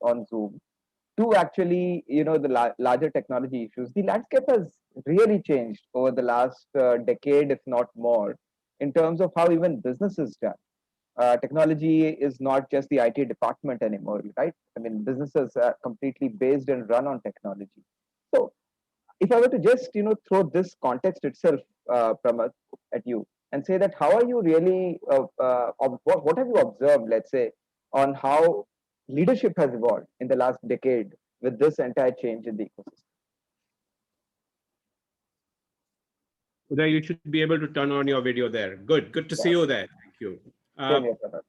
on Zoom to actually, the larger technology issues, the landscape has really changed over the last decade, if not more, in terms of how even business is done. Technology is not just the IT department anymore, right? I mean, businesses are completely based and run on technology. So, if I were to just, throw this context itself, Pramath, at you and say that how are you really, what have you observed, let's say, on how leadership has evolved in the last decade with this entire change in the ecosystem? Uday, you should be able to turn on your video there. Good to see Yeah, you there. Thank you. same here, Pramath.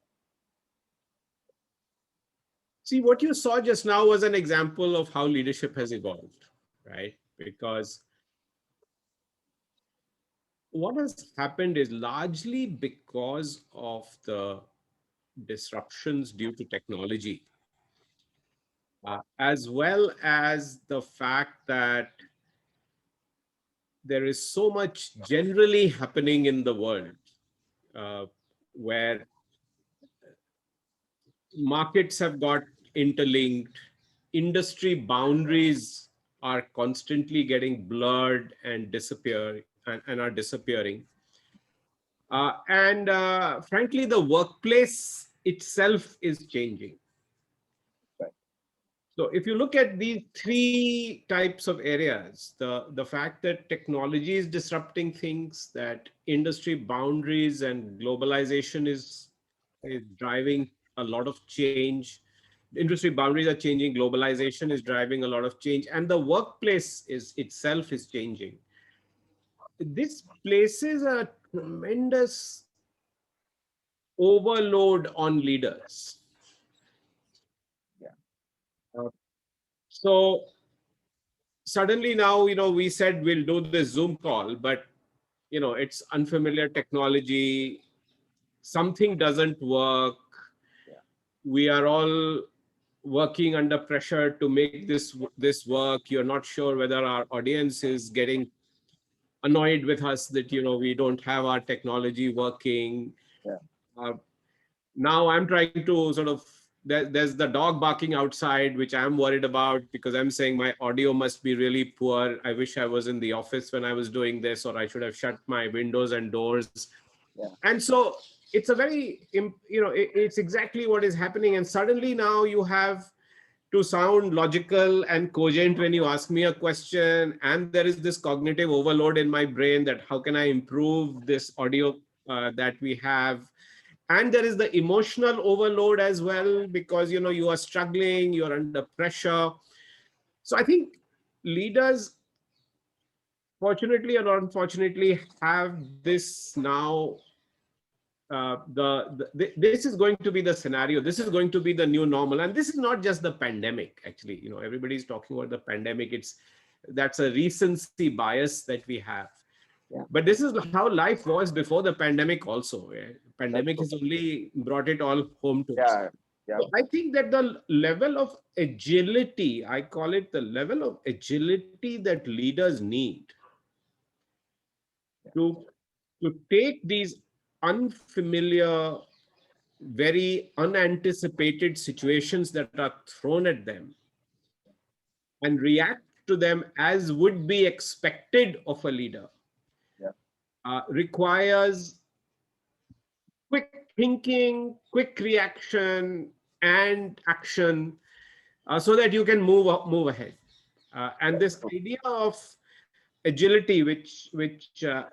See, what you saw just now was an example of how leadership has evolved, right? Because what has happened is largely because of the disruptions due to technology, as well as the fact that there is so much generally happening in the world, uh, where markets have got interlinked, industry boundaries are constantly getting blurred and and are disappearing. And frankly, the workplace itself is changing. Right. So if you look at these three types of areas, the fact that technology is disrupting things, that industry boundaries and globalization is driving a lot of change. Industry boundaries are changing, globalization is driving a lot of change, and the workplace is itself is changing. This places a tremendous overload on leaders. Yeah. Uh, So suddenly now, we said we'll do this Zoom call, but it's unfamiliar technology. Something doesn't work. Yeah. We are all working under pressure to make this work. You're not sure whether our audience is getting annoyed with us that we don't have our technology working. Yeah. Uh, Now I'm trying to sort of there's the dog barking outside, which I'm worried about because I'm saying my audio must be really poor. I wish I was in the office when I was doing this, or I should have shut my windows and doors. Yeah. And so it's a very, it's exactly what is happening. And suddenly now you have to sound logical and cogent when you ask me a question. And there is this cognitive overload in my brain that how can I improve this audio that we have? And there is the emotional overload as well, because you are struggling, you're under pressure. So I think leaders, fortunately or unfortunately, have this now. This is going to be the scenario. This is going to be the new normal, and this is not just the pandemic. Actually, everybody's talking about the pandemic. That's a recency bias that we have. Yeah. But this is how life was before the pandemic also. That's Pandemic true. has only brought it all home to us. Yeah. Yeah. So I think that the level of agility, I call it the level of agility that leaders need to, to take these unfamiliar, very unanticipated situations that are thrown at them and react to them as would be expected of a leader, Yeah. requires quick thinking, quick reaction, and action, so that you can move ahead. And That's this true. idea of agility, which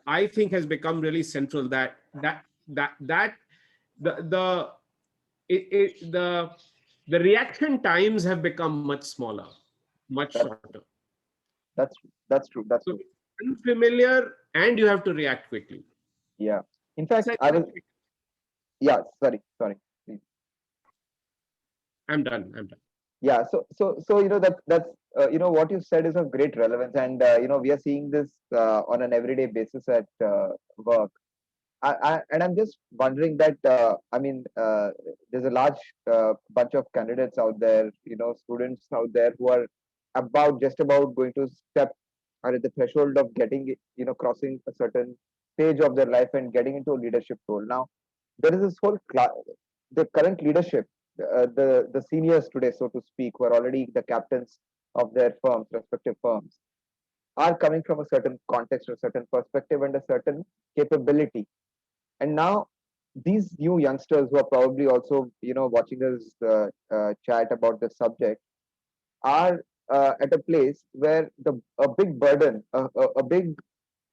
I think has become really central, that the the reaction times have become much smaller, much That's shorter. that's true. That's true. That's So true. it's unfamiliar, and you have to react quickly. Yeah. In Yes, fact, I was. Yeah. Sorry. Sorry. Please. I'm done. Yeah. So that's what you said is of great relevance, and we are seeing this on an everyday basis at work. And I'm just wondering that I mean, there's a large bunch of candidates out there, students out there who are just about going to step or at the threshold of getting, crossing a certain stage of their life and getting into a leadership role. Now, there is this whole the current leadership the seniors today, so to speak, who are already the captains of their firms, respective firms, are coming from a certain context, a certain perspective, and a certain capability. And now these new youngsters who are probably also, watching us chat about this subject, are at a place where a big burden, a big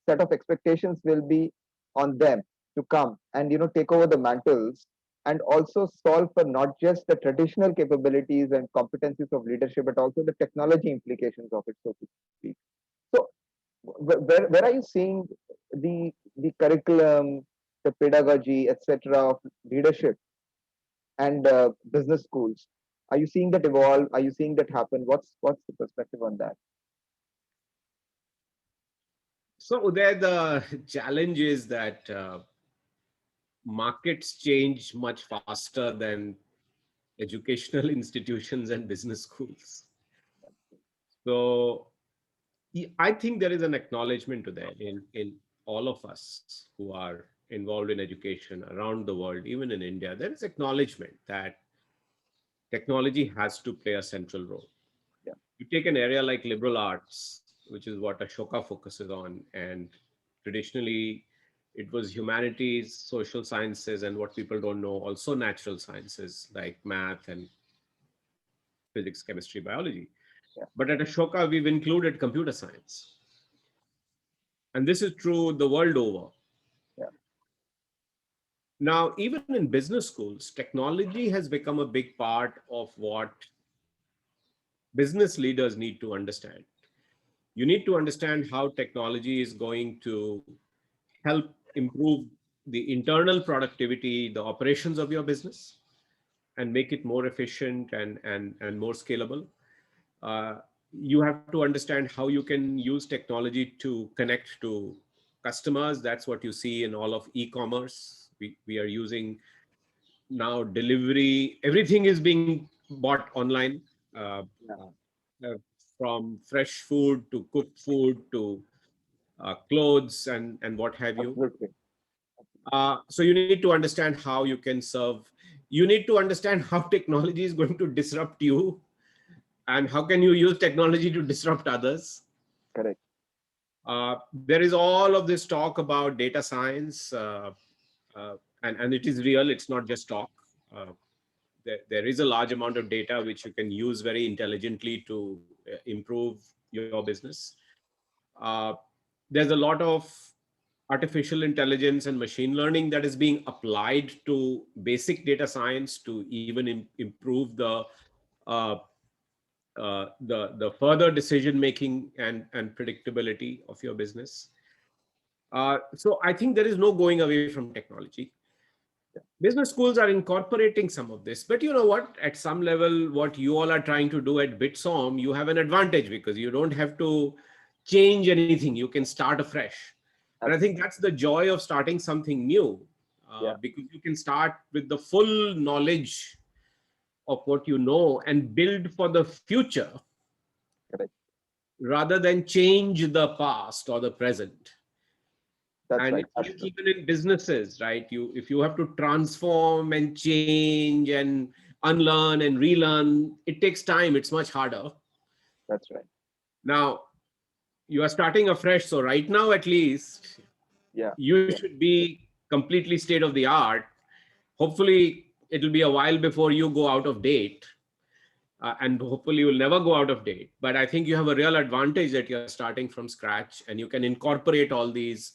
set of expectations will be on them to come and take over the mantles and also solve for not just the traditional capabilities and competencies of leadership, but also the technology implications of it, so to speak. So where are you seeing the curriculum, the pedagogy, etc., of leadership and business schools? Are you seeing that evolve? Are you seeing that happen? What's the perspective on that? So Uday, the challenge is that markets change much faster than educational institutions and business schools. So I think there is an acknowledgement to that in all of us who are involved in education around the world, even in India. There is acknowledgement that technology has to play a central role. Yeah, You take an area like liberal arts, which is what Ashoka focuses on, and traditionally it was humanities, social sciences, and what people don't know, also natural sciences like math and physics, chemistry, biology. yeah, But at Ashoka, we've included computer science. And this is true the world over. yeah, Now, even in business schools, technology has become a big part of what business leaders need to understand. You need to understand how technology is going to help improve the internal productivity, the operations of your business, and make it more efficient and more scalable. Uh, you have to understand how you can use technology to connect to customers. That's what you see in all of e-commerce. We are using now delivery. Everything is being bought online, uh, yeah. uh, from fresh food to cooked food to clothes and what have you. Absolutely. So you need to understand how you can serve. You need to understand how technology is going to disrupt you and how can you use technology to disrupt others. Correct. There is all of this talk about data science, and it is real. It's not just talk. Uh, there is a large amount of data which you can use very intelligently to improve your business. Uh, there's a lot of artificial intelligence and machine learning that is being applied to basic data science to even improve uh, the further decision making and predictability of your business. So I think there is no going away from technology. Business schools are incorporating some of this, but you know what? At some level, what you all are trying to do at Bitsom, you have an advantage because you don't have to change anything. You can start afresh, and I think Absolutely. that's the joy of starting something new, Yeah. because you can start with the full knowledge of what you know and build for the future Correct. rather than change the past or the present. That's And right. it's like Absolutely. even in businesses, right? You if you have to transform and change and unlearn and relearn, it takes time. It's much harder. That's right. Now you are starting afresh, so right now at least Yeah. you Yeah. should be completely state of the art. Hopefully it'll be a while before you go out of date, and hopefully you will never go out of date. But I think you have a real advantage that you're starting from scratch and you can incorporate all these.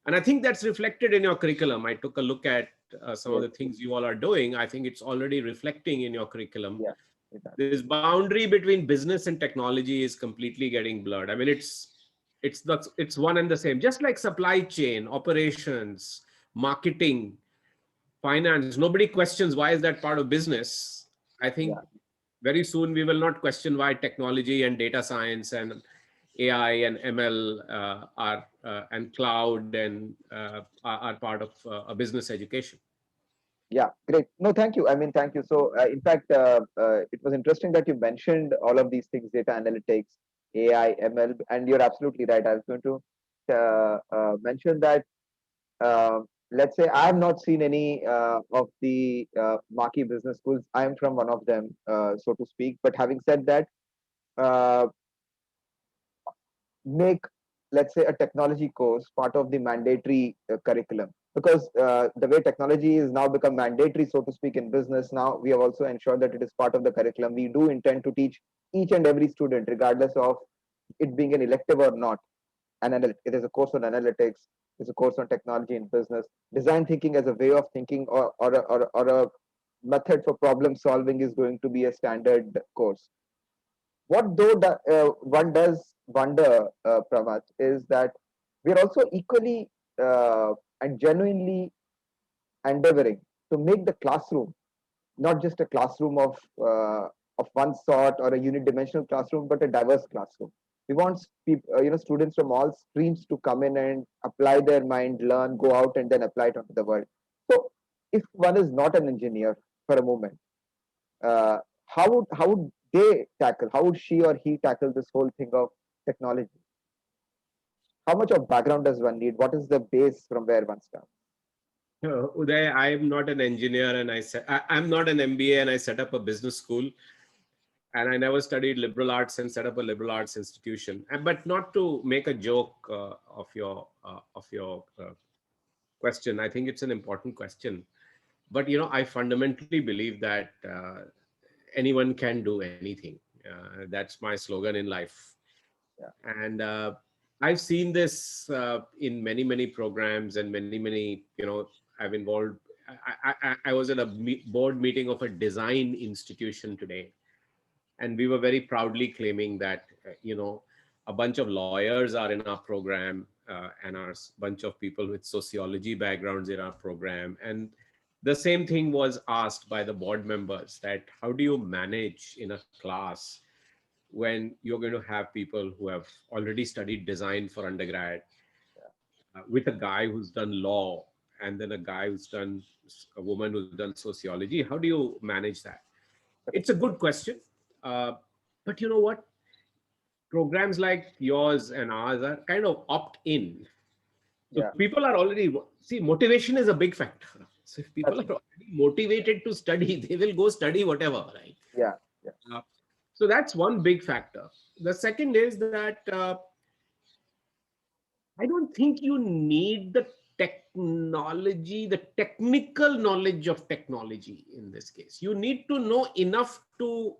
And I think that's reflected in your curriculum. I took a look at some of Yes. the things you all are doing. I think it's already reflecting in your curriculum. Yeah. It does. This boundary between business and technology is completely getting blurred. I mean, it's one and the same. Just like supply chain, operations, marketing, finance, nobody questions why is that part of business. I think Yeah. very soon we will not question why technology and data science and AI and ML and cloud and are part of a business education. Yeah. Great. No, thank you. I mean, thank you. So, in fact, it was interesting that you mentioned all of these things: data analytics, AI, ML, and you're absolutely right. I was going to mention that. let's say I have not seen any of the marquee business schools. I am from one of them, so to speak. But having said that, uh, make, let's say, a technology course part of the mandatory curriculum, because the way technology is now become mandatory, so to speak, in business, now we have also ensured that it is part of the curriculum. We do intend to teach each and every student, regardless of it being an elective or not, it is a course on analytics, it's a course on technology in business, design thinking as a way of thinking, or a method for problem solving is going to be a standard course. What though one does wonder, Pramath, is that we are also equally and genuinely endeavoring to make the classroom not just a classroom of one sort or a unidimensional classroom, but a diverse classroom. We want students from all streams to come in and apply their mind, learn, go out, and then apply it onto the world. So, if one is not an engineer for a moment, uh, how would they tackle? How would she or he tackle this whole thing of technology? How much of background does one need? What is the base from where one starts? Uday, I'm not an engineer, and I'm not an MBA, and I set up a business school, and I never studied liberal arts and set up a liberal arts institution. But not to make a joke of your question, I think it's an important question. But I fundamentally believe that anyone can do anything. That's my slogan in life. Yeah, And I've seen this in many programs, and many I've involved. I was at a board meeting of a design institution today, and we were very proudly claiming that a bunch of lawyers are in our program, and our bunch of people with sociology backgrounds in our program. And the same thing was asked by the board members, that how do you manage in a class when you're going to have people who have already studied design for undergrad, with a guy who's done law, and then a woman who's done sociology. How do you manage that? It's a good question. uh, but you know what, programs like yours and ours are kind of opt in. So yeah, people are already, see, motivation is a big factor. So if people that's are already motivated to study, they will go study whatever, right? yeah, yeah, uh, so that's one big factor. The second is that I don't think you need the technology, the technical knowledge of technology in this case. You need to know enough to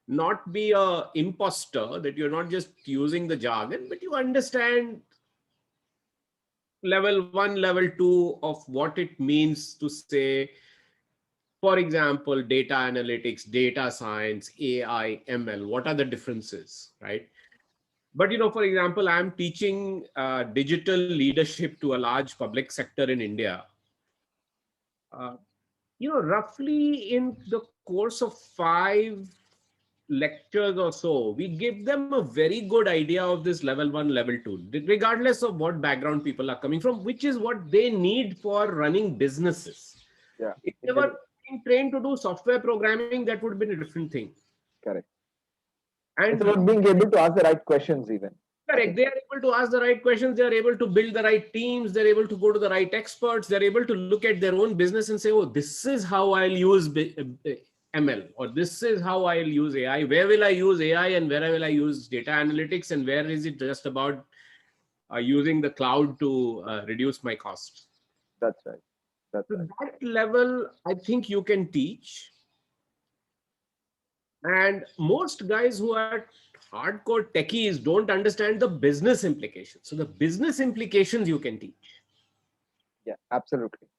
not be a imposter, that you're not just using the jargon, but you understand level one, level two of what it means to say, for example, data analytics, data science, AI, ML. What are the differences, right? But for example, I'm teaching digital leadership to a large public sector in India. Uh, Roughly in the course of 5 lectures or so, we give them a very good idea of this level one, level two, regardless of what background people are coming from, which is what they need for running businesses. yeah. If they were Intelli- being trained to do software programming, that would have been a different thing. Correct. It's And about being able to ask the right questions, even. I correct. think. They are able to ask the right questions. They are able to build the right teams. They're able to go to the right experts. They're able to look at their own business and say, "Oh, this is how I'll use ML, or this is how I'll use AI. Where will I use AI, and where will I use data analytics, and where is it just about using the cloud to reduce my costs?" That's right. That's So right. that level, I think you can teach. And most guys who are hardcore techies don't understand the business implications. So the business implications you can teach. Yeah, absolutely.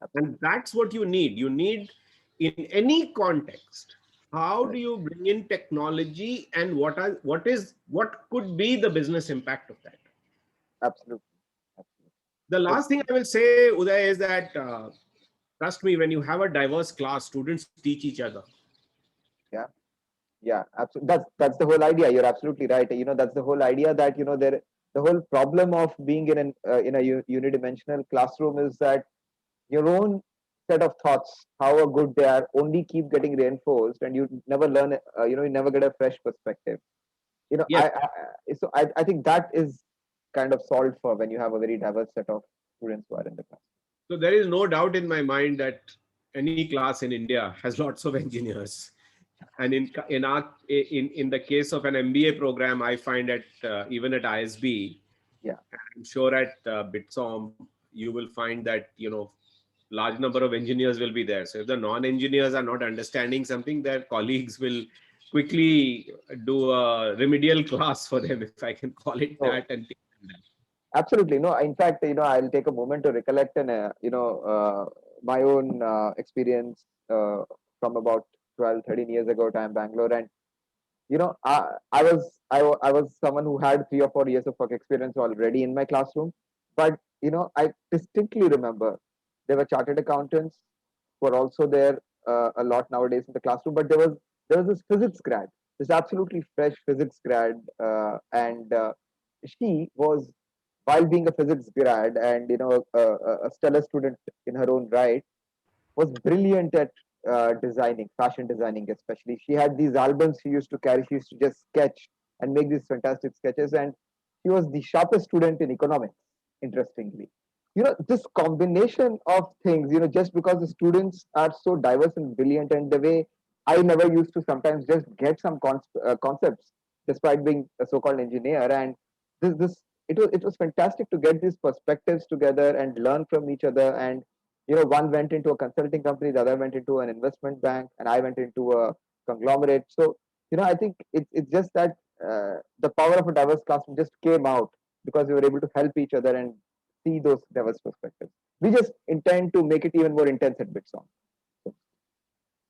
And Absolutely. that's what you need. You need, in any context, how do Correct. you bring in technology, and what could be the business impact of that? Absolutely. Absolutely. The It, last thing I will say, Uday, is that trust me, when you have a diverse class, students teach each other. yeah. Yeah, absolutely. That's the whole idea. You're absolutely right. That's the whole idea, that the whole problem of being in a unidimensional classroom is that your own set of thoughts, however good they are, only keep getting reinforced, and you never learn. You never get a fresh perspective. Yes. I think that is kind of solved for when you have a very diverse set of students who are in the class. So there is no doubt in my mind that any class in India has lots of engineers. And in the case of an MBA program, I find at even at ISB, Yeah, I'm sure at Bitsom, you will find that large number of engineers will be there. So if the non-engineers are not understanding something, their colleagues will quickly do a remedial class for them, if I can call it that, no, and teach them that. absolutely. No, in fact, I'll take a moment to recollect my own experience from about 12, 13 years ago to Bangalore. And, I was someone who had 3 or 4 years of work experience already in my classroom. But, I distinctly remember there were chartered accountants who are also there a lot nowadays in the classroom. But there was this physics grad, this absolutely fresh physics grad, and she was, while being a physics grad and a stellar student in her own right, was brilliant at designing, fashion designing especially. She had these albums she used to carry. She used to just sketch and make these fantastic sketches. And she was the sharpest student in economics, interestingly. This combination of things, just because the students are so diverse and brilliant, and the way I never used to sometimes just get some concepts despite being a so-called engineer. And this it was fantastic to get these perspectives together and learn from each other. And one went into a consulting company, the other went into an investment bank, and I went into a conglomerate. So I think it's just that the power of a diverse classroom just came out because we were able to help each other and see those diverse perspectives. We just intend to make it even more intense at Bitsom. So,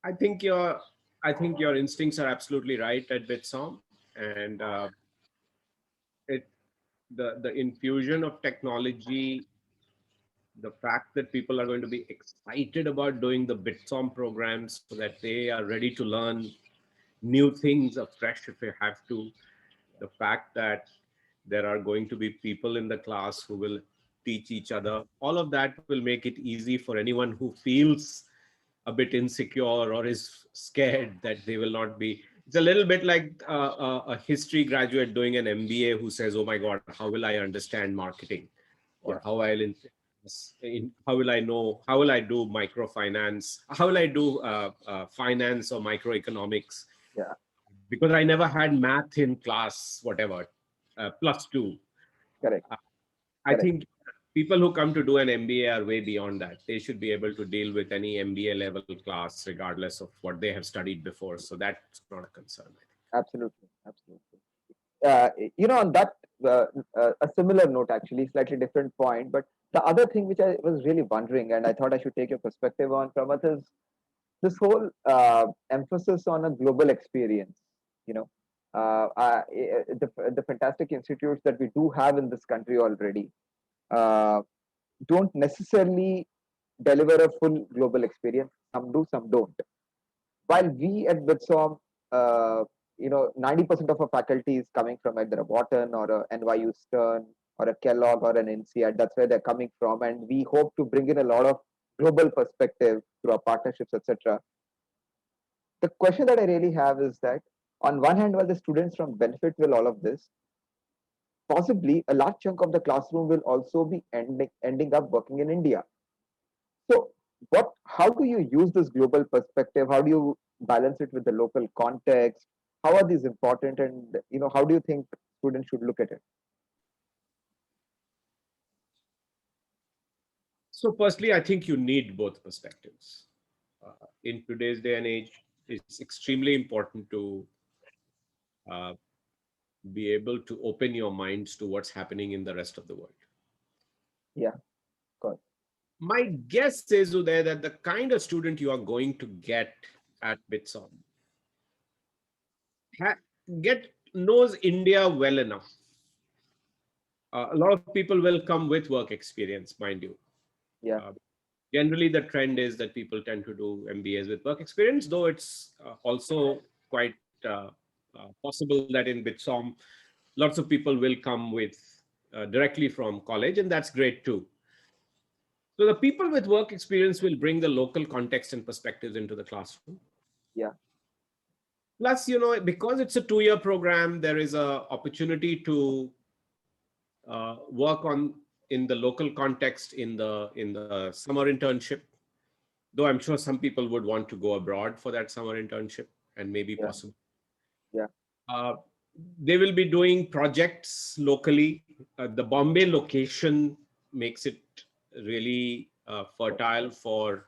I think your I think your instincts are absolutely right at Bitsom, and it the infusion of technology, the fact that people are going to be excited about doing the Bitsom programs so that they are ready to learn new things afresh if they have to, the fact that there are going to be people in the class who will teach each other, all of that will make it easy for anyone who feels a bit insecure or is scared that they will not be. It's a little bit like a history graduate doing an MBA who says, oh my God, how will I understand marketing? Or yeah, how will I know, how will I do microfinance? How will I do finance or microeconomics? yeah, Because I never had math in class, whatever, +2. correct, Uh, I correct. think people who come to do an MBA are way beyond that. They should be able to deal with any MBA level class, regardless of what they have studied before. So that's not a concern, I think. Absolutely, absolutely. On that, a similar note, actually, slightly different point, but the other thing which I was really wondering, and I thought I should take your perspective on, Pramath, is this whole emphasis on a global experience. You know, the fantastic institutes that we do have in this country already uh, don't necessarily deliver a full global experience. Some do, some don't. While we at Bitsom, 90% of our faculty is coming from either a Wharton or a NYU Stern or a Kellogg or an INSEAD. That's where they're coming from, and we hope to bring in a lot of global perspective through our partnerships, etc. The question that I really have is that, on one hand, while the students from benefit will all of this, possibly a large chunk of the classroom will also be ending up working in India. So, how do you use this global perspective? How do you balance it with the local context? How are these important? And, how do you think students should look at it? So, firstly, I think you need both perspectives. In today's day and age, it's extremely important to uh, be able to open your minds to what's happening in the rest of the world. Yeah, of course. My guess is, Uday, that the kind of student you are going to get at Bitsom get knows India well enough. A lot of people will come with work experience, mind you. Yeah, Uh, Generally, the trend is that people tend to do MBAs with work experience, though it's also quite possible that in Bitsom, lots of people will come with directly from college, and that's great too. So the people with work experience will bring the local context and perspectives into the classroom. yeah, Plus, because it's a 2-year program, there is a opportunity to work on in the local context in the summer internship, though I'm sure some people would want to go abroad for that summer internship, and maybe yeah, possible. yeah, Uh, they will be doing projects locally. The Bombay location makes it really fertile for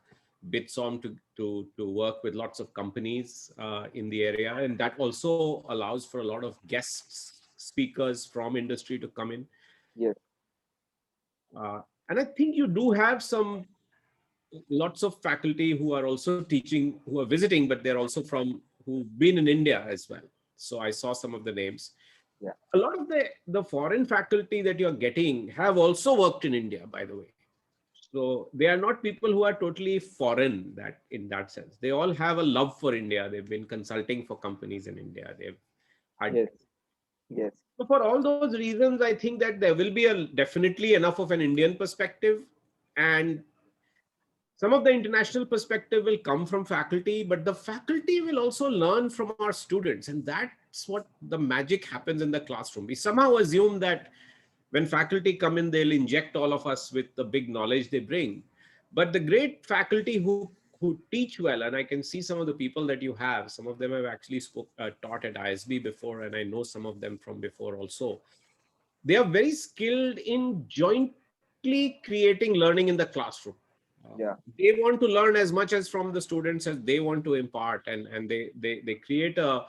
Bitsom to work with lots of companies in the area, and that also allows for a lot of guests speakers from industry to come in. yes, And I think you do have some lots of faculty who are also teaching, who are visiting, but they're also from who've been in India as well. So I saw some of the names. yeah, A lot of the foreign faculty that you're getting have also worked in India, by the way. So they are not people who are totally foreign that in that sense. They all have a love for India. They've been consulting for companies in India. They've had. yes, yes, So for all those reasons, I think that there will be a definitely enough of an Indian perspective, and some of the international perspective will come from faculty, but the faculty will also learn from our students. And that's what the magic happens in the classroom. We somehow assume that when faculty come in, they'll inject all of us with the big knowledge they bring. But the great faculty who teach well, and I can see some of the people that you have, some of them have actually taught at ISB before, and I know some of them from before also. They are very skilled in jointly creating learning in the classroom. yeah, They want to learn as much as from the students as they want to impart, and they create a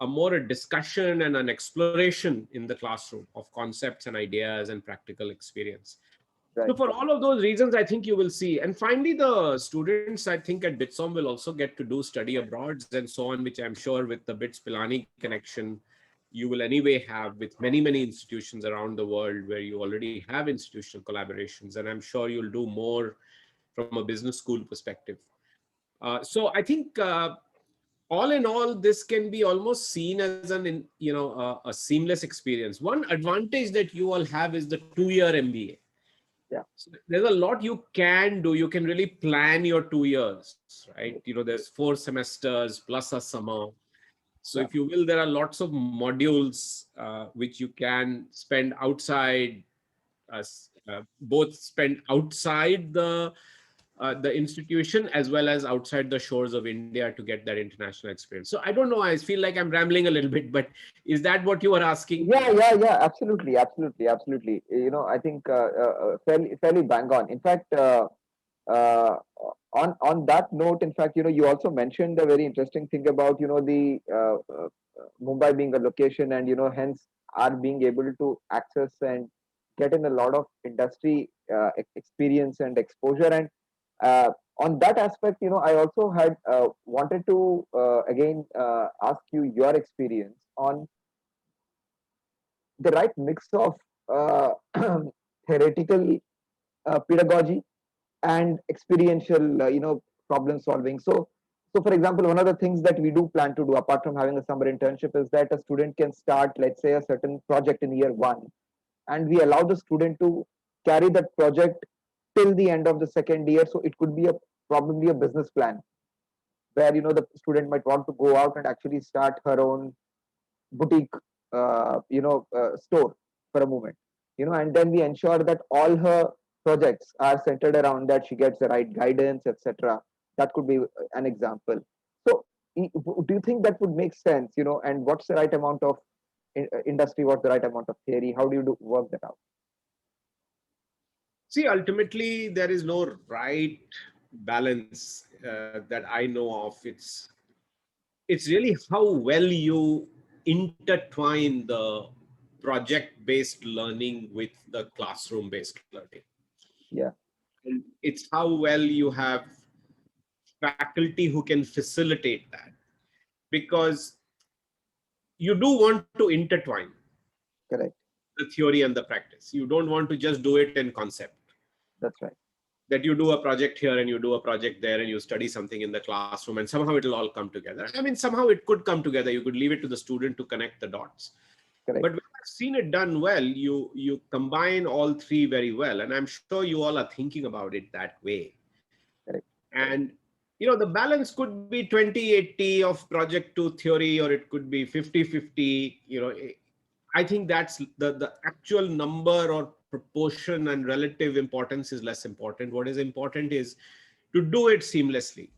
more a discussion and an exploration in the classroom of concepts and ideas and practical experience. So right, for all of those reasons, I think you will see. And finally, the students, I think at Bitsom will also get to do study abroads and so on, which I'm sure with the BITS Pilani connection, you will anyway have with many, many institutions around the world where you already have institutional collaborations. And I'm sure you'll do more from a business school perspective. So I think all in all, this can be almost seen as a seamless experience. One advantage that you all have is the 2-year MBA. yeah, So there's a lot you can do. You can really plan your 2 years, right? yes, There's 4 semesters plus a summer. So yeah, if you will, there are lots of modules which you can spend outside, both spend outside the institution as well as outside the shores of India to get that international experience. So I don't know. I feel like I'm rambling a little bit, but is that what you are asking? yeah, yeah, yeah, absolutely, absolutely, absolutely. I think fairly bang on. In fact, uh, on that note, in fact, you also mentioned a very interesting thing about the Mumbai being a location, and hence are being able to access and get in a lot of industry experience and exposure. And uh, on that aspect, I also had wanted to again ask you your experience on the right mix of uh, theoretical pedagogy and experiential problem solving. So for example, one of the things that we do plan to do apart from having a summer internship is that a student can start, let's say, a certain project in year 1, and we allow the student to carry that project till the end of the second year. So it could be a probably a business plan where the student might want to go out and actually start her own boutique store for a moment, and then we ensure that all her projects are centered around that, she gets the right guidance, etc. That could be an example. So do you think that would make sense, and what's the right amount of industry, what's the right amount of theory, how do you work that out? See, ultimately, there is no right balance that I know of. It's really how well you intertwine the project-based learning with the classroom-based learning. Yeah, And it's how well you have faculty who can facilitate that, because you do want to intertwine correct, the theory and the practice. You don't want to just do it in concept, that's right, that you do a project here and you do a project there and you study something in the classroom and somehow it'll all come together. I mean, somehow it could come together. You could leave it to the student to connect the dots. correct, But when I've seen it done well, you combine all three very well. And I'm sure you all are thinking about it that way. correct, And the balance could be 20-80 of project to theory, or it could be 50-50. I think that's the actual number or proportion and relative importance is less important. What is important is to do it seamlessly.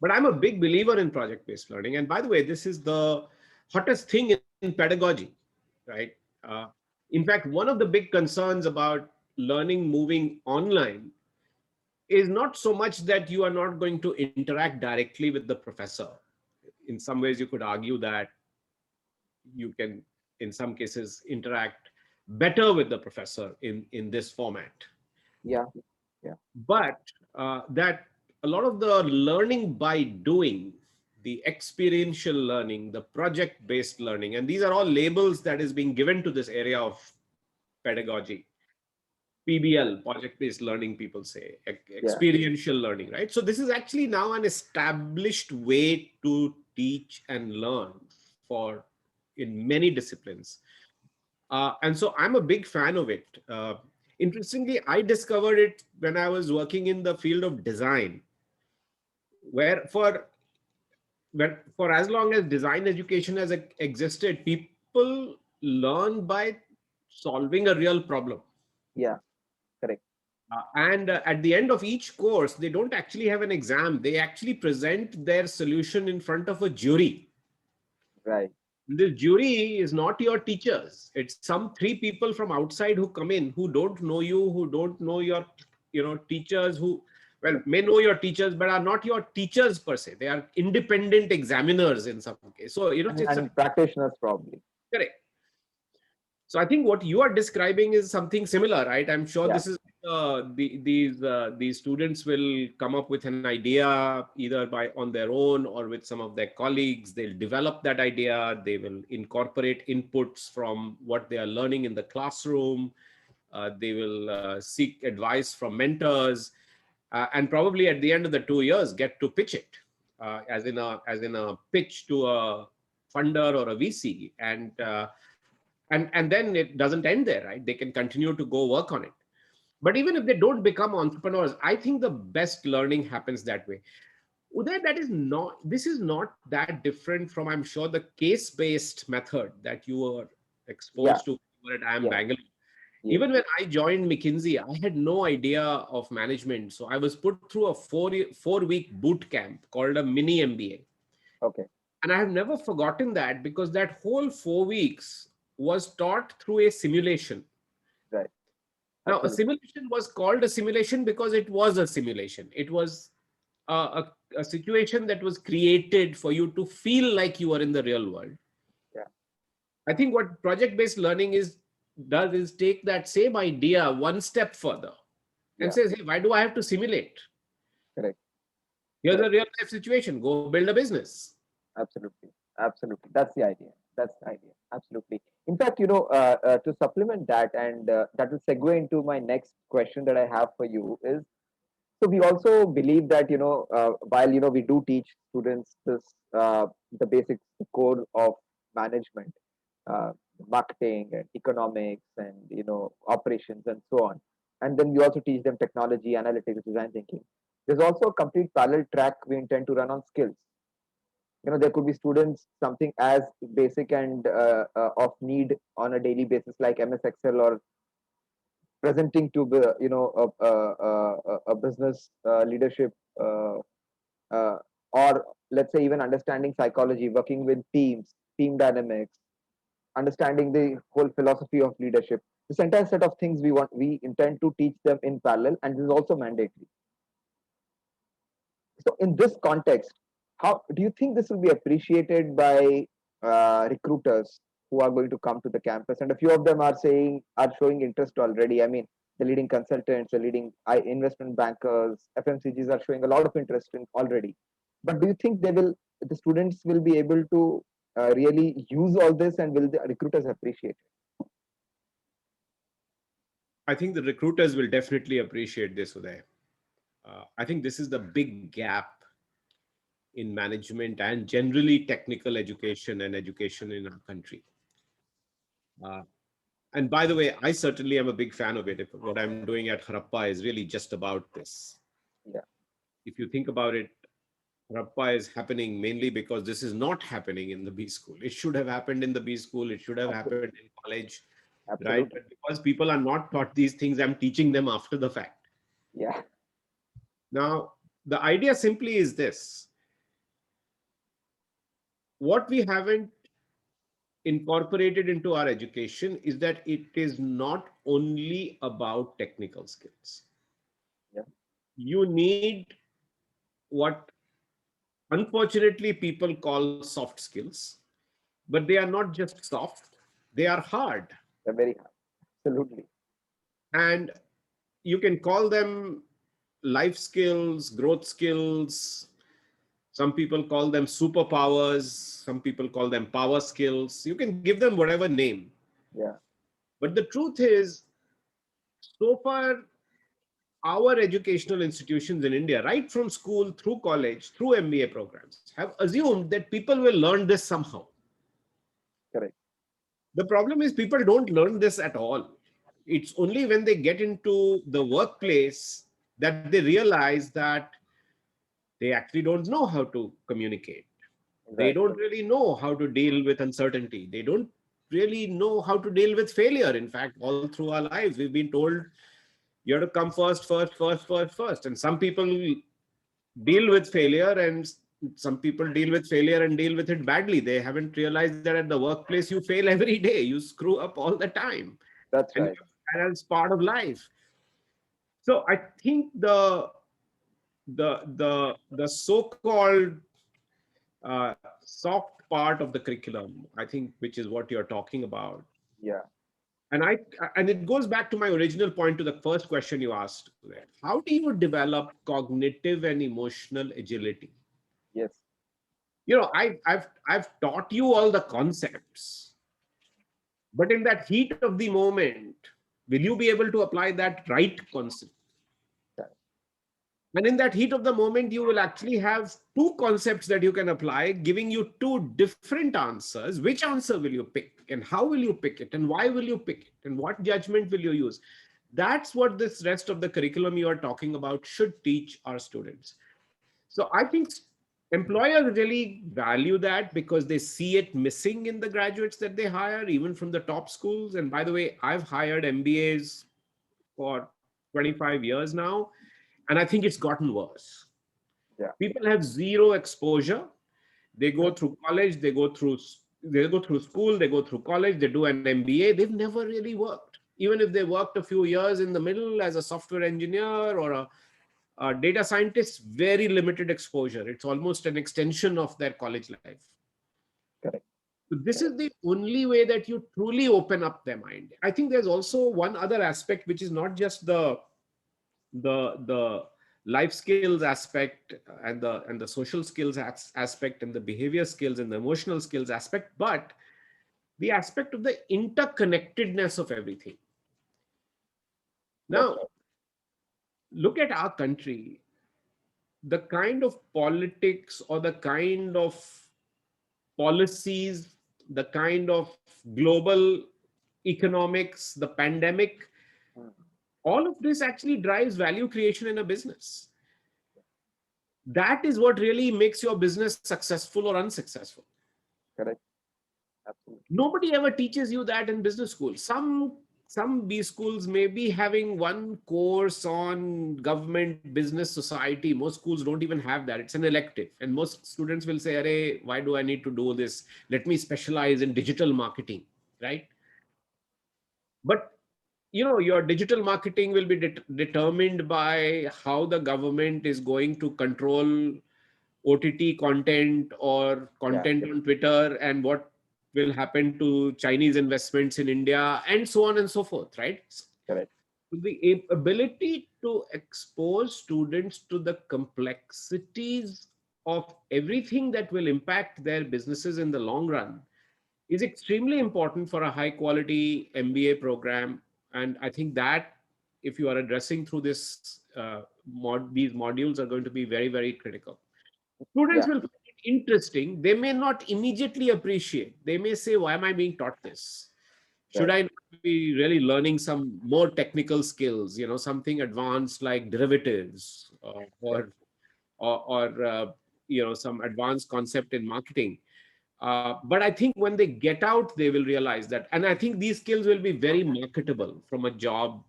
But I'm a big believer in project-based learning. And by the way, this is the hottest thing in pedagogy, right? In fact, one of the big concerns about learning moving online is not so much that you are not going to interact directly with the professor. In some ways, you could argue that you can, in some cases, interact better with the professor in this format. Yeah. Yeah. But that a lot of the learning by doing, the experiential learning, the project-based learning, and these are all labels that is being given to this area of pedagogy. PBL, project-based learning, people say, Yeah. experiential learning, right? So this is actually now an established way to teach and learn for in many disciplines. And so I'm a big fan of it. Interestingly, I discovered it when I was working in the field of design, where for as long as design education has existed, people learn by solving a real problem. Yeah. Correct. And at the end of each course, they don't actually have an exam. They actually present their solution in front of a jury. Right. This jury is not your teachers. It's some three people from outside who come in, who don't know you, who don't know your, teachers, who, well, may know your teachers, but are not your teachers per se. They are independent examiners in some case. So, it's a And practitioners probably. correct. So I think what you are describing is something similar, right? I'm sure Yeah. this is these students will come up with an idea either by on their own or with some of their colleagues. They'll develop that idea. They will incorporate inputs from what they are learning in the classroom. They will seek advice from mentors, and probably at the end of the 2 years get to pitch it as in a pitch to a funder or a VC, and then it doesn't end there, right? They can continue to go work on it. But even if they don't become entrepreneurs, I think the best learning happens that way. Uday, this is not that different from, I'm sure, the case-based method that you were Yeah. exposed to at IIM Yeah. Bangalore. Yes. Even when I joined McKinsey, I had no idea of management. So I was put through a 4-week boot camp called a mini MBA. Okay. And I have never forgotten that, because that whole 4 weeks was taught through a simulation. Right. Now, a Absolutely. simulation was called a simulation because it was a simulation. It was a situation that was created for you to feel like you are in the real world. Yeah. I think what project-based learning does is take that same idea one step further and Yeah. says, hey, why do I have to simulate? Correct. Here's a Correct. real life situation. Go build a business. Absolutely. Absolutely. That's the idea. That's the idea. Absolutely. In fact, to supplement that, and that will segue into my next question that I have for you is, so we also believe that, while, we do teach students the basics, the core of management, uh, marketing and economics and, operations and so on. And then we also teach them technology, analytics, design thinking. There's also a complete parallel track we intend to run on skills. There could be students something as basic and of need on a daily basis like MS Excel, or presenting to the a business leadership, uh, or let's say even understanding psychology, working with teams, team dynamics, understanding the whole philosophy of leadership. This entire set of things we intend to teach them in parallel, and this is also mandatory. So in this context, how do you think this will be appreciated by recruiters who are going to come to the campus? And a few of them are showing interest already. I mean, the leading consultants, the leading investment bankers, FMCGs are showing a lot of interest in already. But do you think the students will be able to really use all this, and will the recruiters appreciate it? I think the recruiters will definitely appreciate this, Uday. I think this is the big gap in management and generally technical education and education in our country. Uh, and by the way, I certainly am a big fan of it. What I'm doing at Harappa is really just about this. Yeah. If you think about it, Harappa is happening mainly because this is not happening in the B school. It should have happened in the B school. It should have happened Absolutely. in college. right? Absolutely. But because people are not taught these things, I'm teaching them after the fact. Yeah. Now, the idea simply is this: what we haven't incorporated into our education is that it is not only about technical skills. Yeah. You need what unfortunately people call soft skills, but they are not just soft, they are hard. They're very hard. Absolutely. And you can call them life skills, growth skills. Some people call them superpowers. Some people call them power skills. You can give them whatever name. Yeah. But the truth is, so far, our educational institutions in India, right from school through college, through MBA programs, have assumed that people will learn this somehow. Correct. The problem is people don't learn this at all. It's only when they get into the workplace that they realize that they actually don't know how to communicate. They Exactly. don't really know how to deal with uncertainty. They don't really know how to deal with failure. In fact, all through our lives, we've been told you have to come first, first, first, first, first. And some people deal with failure, and some people deal with failure and deal with it badly. They haven't realized that at the workplace you fail every day, you screw up all the time, That's and right. that's part of life. So I think the so-called soft part of the curriculum, I think, which is what you're talking about, Yeah. and it goes back to my original point, to the first question you asked there. How do you develop cognitive and emotional agility? Yes. I've taught you all the concepts, but in that heat of the moment, will you be able to apply that right concept? Correct. And in that heat of the moment, you will actually have two concepts that you can apply, giving you two different answers. Which answer will you pick? And how will you pick it? And why will you pick it? And what judgment will you use? That's what this rest of the curriculum you are talking about should teach our students. So I think employers really value that because they see it missing in the graduates that they hire, even from the top schools. And by the way, I've hired MBAs for 25 years now, and I think it's gotten worse. Yeah. People have zero exposure. They go Correct. through college, they go through school, they go through college, they do an MBA. They've never really worked. Even if they worked a few years in the middle as a software engineer or a data scientist, very limited exposure. It's almost an extension of their college life. Correct. So this is Correct. the only way that you truly open up their mind. I think there's also one other aspect, which is not just the life skills aspect and the social skills aspect and the behavior skills and the emotional skills aspect, but the aspect of the interconnectedness of everything. That's Now, right. look at our country. The kind of politics or the kind of policies, the kind of global economics, the pandemic, Mm. all of this actually drives value creation in a business. That is what really makes your business successful or unsuccessful. Correct. Absolutely. Nobody ever teaches you that in business school. Some B schools may be having one course on government, business, society. Most schools don't even have that. It's an elective, and most students will say, "Arey, why do I need to do this? Let me specialize in digital marketing," right? But your digital marketing will be determined by how the government is going to control OTT content or Yeah. content on Twitter, and what will happen to Chinese investments in India, and so on and so forth, right? Correct. The ability to expose students to the complexities of everything that will impact their businesses in the long run is extremely important for a high quality MBA program. And I think that if you are addressing through these modules are going to be very, very critical. Students Yeah. will find it interesting. They may not immediately appreciate. They may say, why am I being taught this? Should Right. I not be really learning some more technical skills, something advanced like derivatives Yeah. or some advanced concept in marketing? But I think when they get out, they will realize that. And I think these skills will be very marketable from a job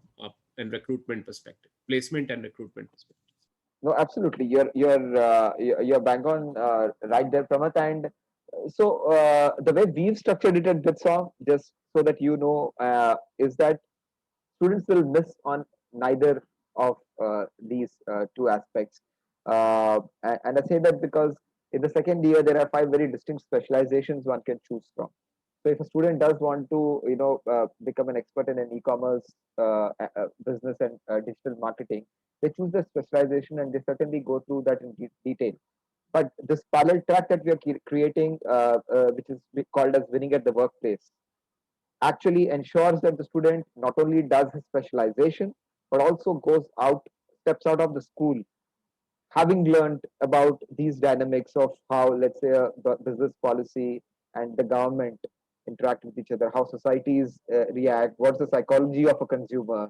and recruitment perspective, placement and recruitment perspective. No, absolutely. You're bang on right there, Pramath. And the way we've structured it at Bitsom, just so that you know, is that students will miss on neither of these two aspects. And I say that because in the second year there are five very distinct specializations one can choose from. So if a student does want to, become an expert in an e-commerce business and digital marketing, they choose their specialization and they certainly go through that in detail. But this parallel track that we are creating, which is called as winning at the workplace, actually ensures that the student not only does his specialization, but also goes out, steps out of the school, having learned about these dynamics of how, let's say, a business policy and the government interact with each other, how societies react, what's the psychology of a consumer.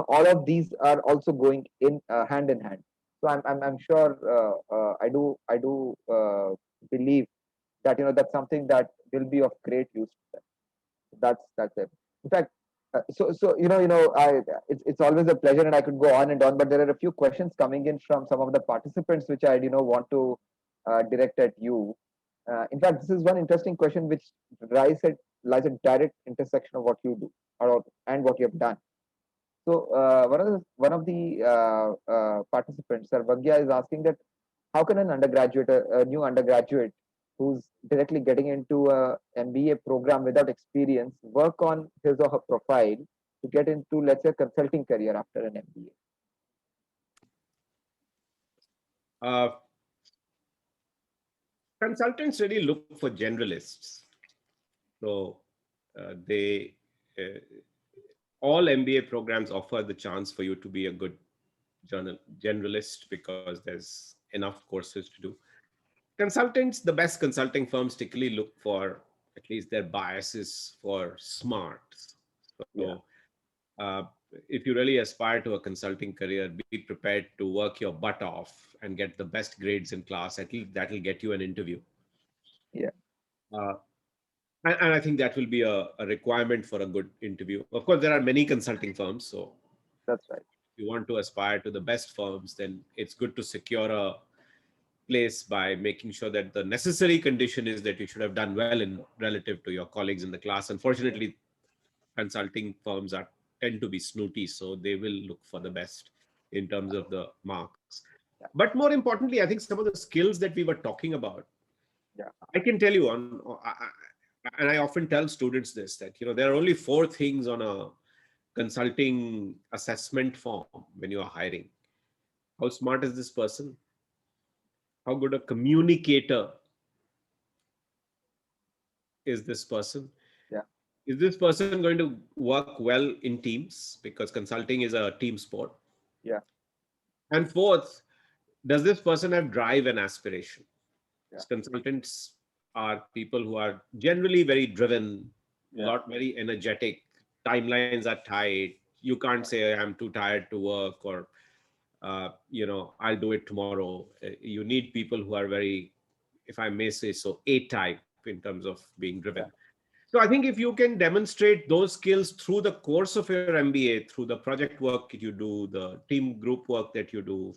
All of these are also going in hand in hand. So I'm sure I do believe that that's something that will be of great use to them. That's it. In fact, it's always a pleasure, and I could go on and on, but there are a few questions coming in from some of the participants, which I want to direct at you. In fact, this is one interesting question which lies at direct intersection of what you do and what you have done. So one of the participants, Sarvagya, is asking that how can an undergraduate, a new undergraduate who's directly getting into a MBA program without experience, work on his or her profile to get into, let's say, a consulting career after an MBA? Uh, Consultants really look for generalists. So they all MBA programs offer the chance for you to be a good generalist because there's enough courses to do. Consultants, the best consulting firms typically look for at least their biases for smarts. Yeah, So if you really aspire to a consulting career, be prepared to work your butt off and get the best grades in class. At least that will get you an interview. yeah, Uh, and I think that will be a requirement for a good interview. Of course, there are many consulting firms. So that's right. if you want to aspire to the best firms, then it's good to secure a place by making sure that the necessary condition is that you should have done well in relative to your colleagues in the class. Unfortunately, consulting firms tend to be snooty, so they will look for the best in terms of the marks. Yeah, But more importantly, I think some of the skills that we were talking about, yeah, I can tell you and I often tell students this, that there are only four things on a consulting assessment form when you are hiring. How smart is this person? How good a communicator is this person? yeah, Is this person going to work well in teams? Because consulting is a team sport. yeah, And fourth, does this person have drive and aspiration? yeah, Consultants are people who are generally very driven, yeah, very energetic. Timelines are tight. You can't say I'm too tired to work, or I'll do it tomorrow. You need people who are very, if I may say so, A-type in terms of being driven. yeah, So I think if you can demonstrate those skills through the course of your MBA, through the project work that you do, the team group work that you do,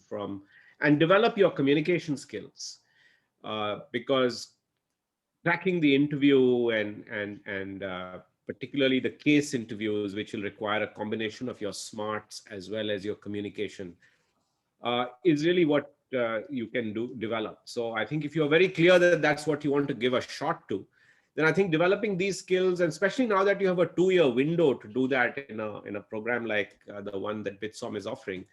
and develop your communication skills, because tracking the interview and particularly the case interviews, which will require a combination of your smarts as well as your communication, is really what you can develop. So I think if you're very clear that that's what you want to give a shot to, then I think developing these skills, and especially now that you have a 2-year window to do that in a program like the one that Bitsom is offering,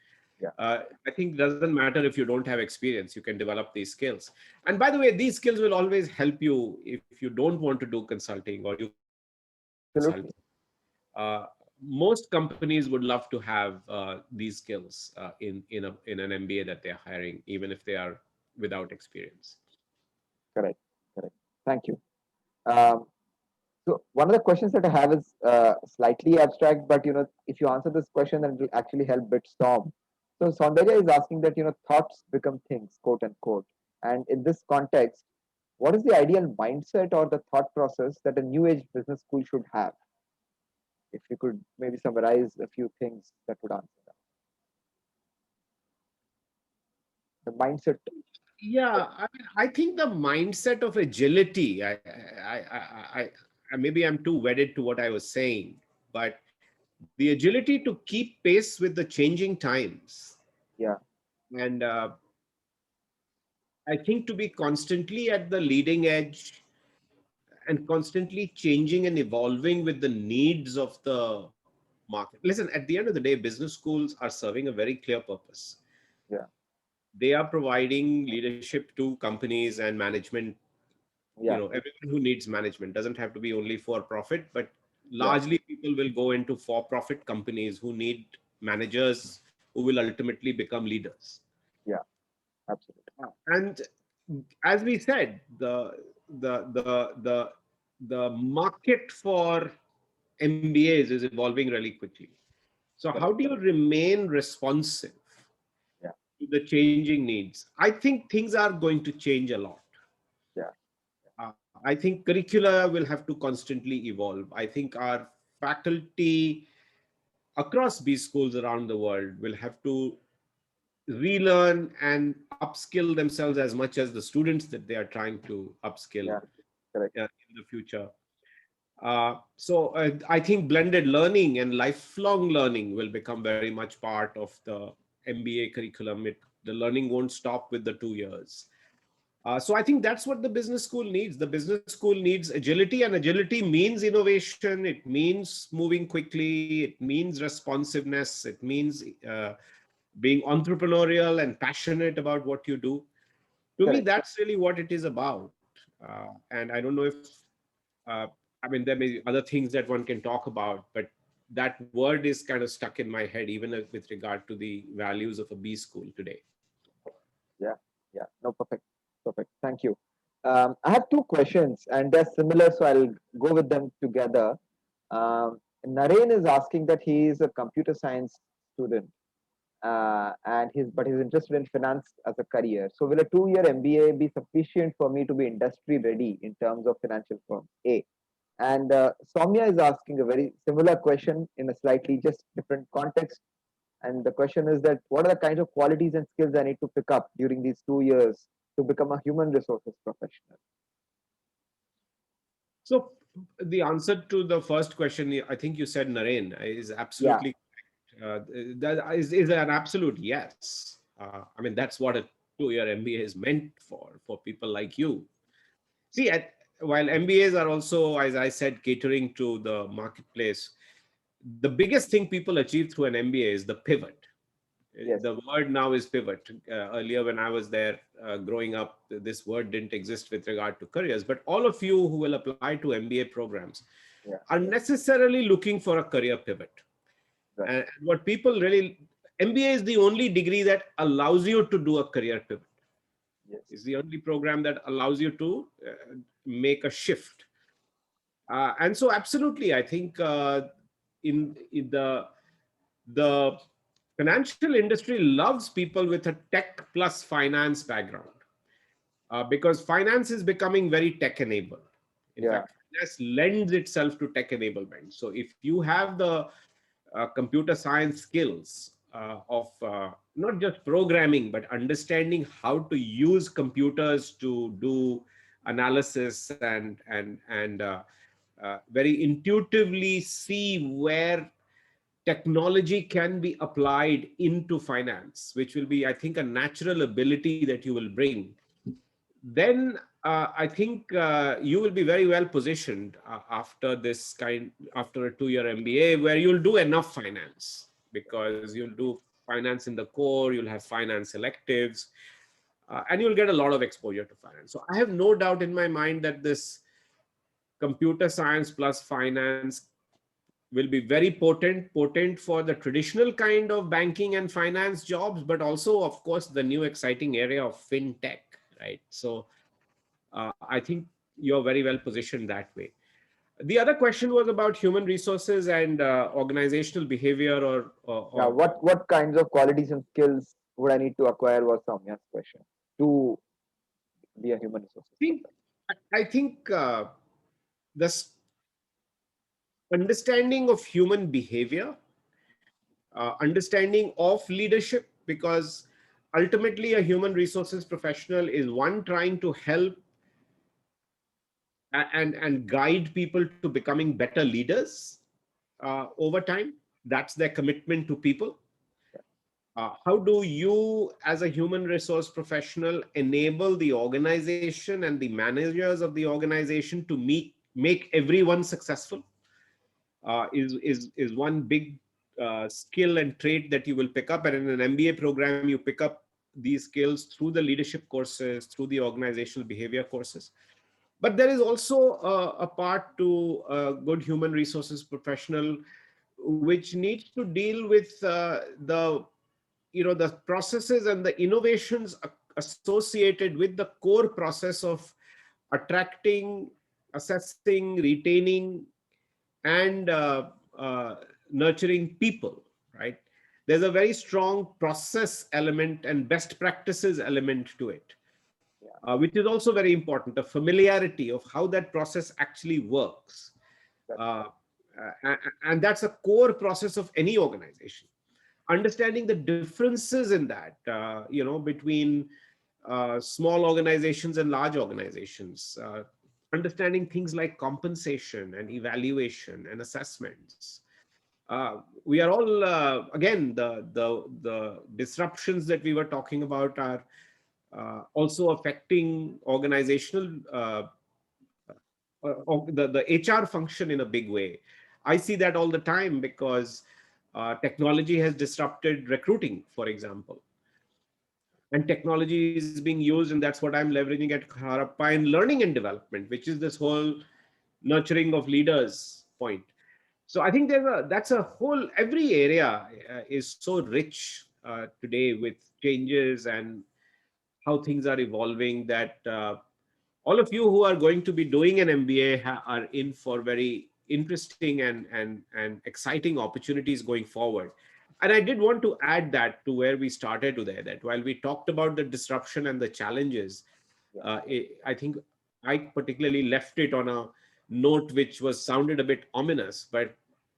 yeah. I think it doesn't matter if you don't have experience, you can develop these skills. And by the way, these skills will always help you if you don't want to do consulting or you can't afford to do consulting. Absolutely. Most companies would love to have these skills in an MBA that they're hiring, even if they are without experience. Correct. Correct. Thank you. Um, so one of the questions that I have is slightly abstract, but if you answer this question, then it will actually help Bitstorm. So Saundarya is asking that thoughts become things, quote unquote. And in this context, what is the ideal mindset or the thought process that a new age business school should have? If you could maybe summarize a few things that would answer that. The mindset. Yeah, I think the mindset of agility. Maybe I'm too wedded to what I was saying, but the agility to keep pace with the changing times, Yeah, and I think to be constantly at the leading edge and constantly changing and evolving with the needs of the market. Listen, at the end of the day, business schools are serving a very clear purpose. yeah, They are providing leadership to companies and management. yeah, Everyone who needs management doesn't have to be only for profit, but yeah, largely people will go into for profit companies who need managers who will ultimately become leaders. yeah, absolutely. And as we said, the market for MBAs is evolving really quickly. So how Correct. do you remain responsive Yeah, to the changing needs? I think things are going to change a lot. yeah, I think curricula will have to constantly evolve. I think our faculty across B schools around the world will have to relearn and upskill themselves as much as the students that they are trying to upskill yeah, correct. in the future. So I think blended learning and lifelong learning will become very much part of the MBA curriculum. The learning won't stop with the 2 years. So I think that's what the business school needs. The business school needs agility, and agility means innovation. It means moving quickly. It means responsiveness. It means being entrepreneurial and passionate about what you do. To me, Correct. that's really what it is about. And I don't know if, uh, I mean, there may be other things that one can talk about, but that word is kind of stuck in my head, even with regard to the values of a B school today. Yeah, yeah. No, perfect. Perfect. Thank you. I have two questions and they're similar, so I'll go with them together. Naren is asking that he is a computer science student, and he's interested in finance as a career. So will a 2 year MBA be sufficient for me to be industry ready in terms of financial firms? A. And Soumya is asking a very similar question in a slightly just different context. And the question is that what are the kinds of qualities and skills I need to pick up during these 2 years to become a human resources professional? So the answer to the first question, I think you said, Naren, is Yeah, absolutely that is an absolute yes. I mean, that's what a 2 year MBA is meant for people like you. See, while MBAs are also, as I said, catering to the marketplace, the biggest thing people achieve through an MBA is the pivot. yes, The word now is pivot. Earlier, when I was there growing up, this word didn't exist with regard to careers. But all of you who will apply to MBA programs yeah, are necessarily looking for a career pivot. right, And what people really, MBA is the only degree that allows you to do a career pivot. yes, It's the only program that allows you to make a shift. And so, absolutely, I think in the financial industry loves people with a tech plus finance background, because finance is becoming very tech enabled. In yeah, fact, finance lends itself to tech enablement. So if you have the computer science skills of not just programming, but understanding how to use computers to do analysis and very intuitively see where technology can be applied into finance, which will be, I think, a natural ability that you will bring, then I think you will be very well positioned after a 2 year MBA, where you'll do enough finance, because you'll do finance in the core, you'll have finance electives, and you'll get a lot of exposure to finance. So I have no doubt in my mind that this computer science plus finance will be very potent for the traditional kind of banking and finance jobs, but also, of course, the new exciting area of fintech, right? So I think you're very well positioned that way. The other question was about human resources and organizational behavior, yeah. or What kinds of qualities and skills would I need to acquire was Soumya's question to be a human resources see, professional. I think this understanding of human behavior, understanding of leadership, because ultimately a human resources professional is one trying to help and guide people to becoming better leaders over time. That's their commitment to people. How do you, as a human resource professional, enable the organization and the managers of the organization to make everyone successful? Is one big skill and trait that you will pick up. And in an MBA program, you pick up these skills through the leadership courses, through the organizational behavior courses. But there is also a part to a good human resources professional which needs to deal with the the processes and the innovations associated with the core process of attracting, assessing, retaining, and nurturing people, right? There's a very strong process element and best practices element to it, Yeah, which is also very important, a familiarity of how that process actually works. that's Uh, right. and that's a core process of any organization. Understanding the differences in that, between small organizations and large organizations, understanding things like compensation and evaluation and assessments. We are all again, the disruptions that we were talking about are also affecting organizational the HR function in a big way. I see that all the time because technology has disrupted recruiting, for example. And technology is being used, and that's what I'm leveraging at Harappa in learning and development, which is this whole nurturing of leaders point. So I think that's a whole, every area is so rich today with changes and how things are evolving that all of you who are going to be doing an MBA are in for very interesting and exciting opportunities going forward. And I did want to add that to where we started today, that while we talked about the disruption and the challenges, Yeah, I think I particularly left it on a note which was sounded a bit ominous. But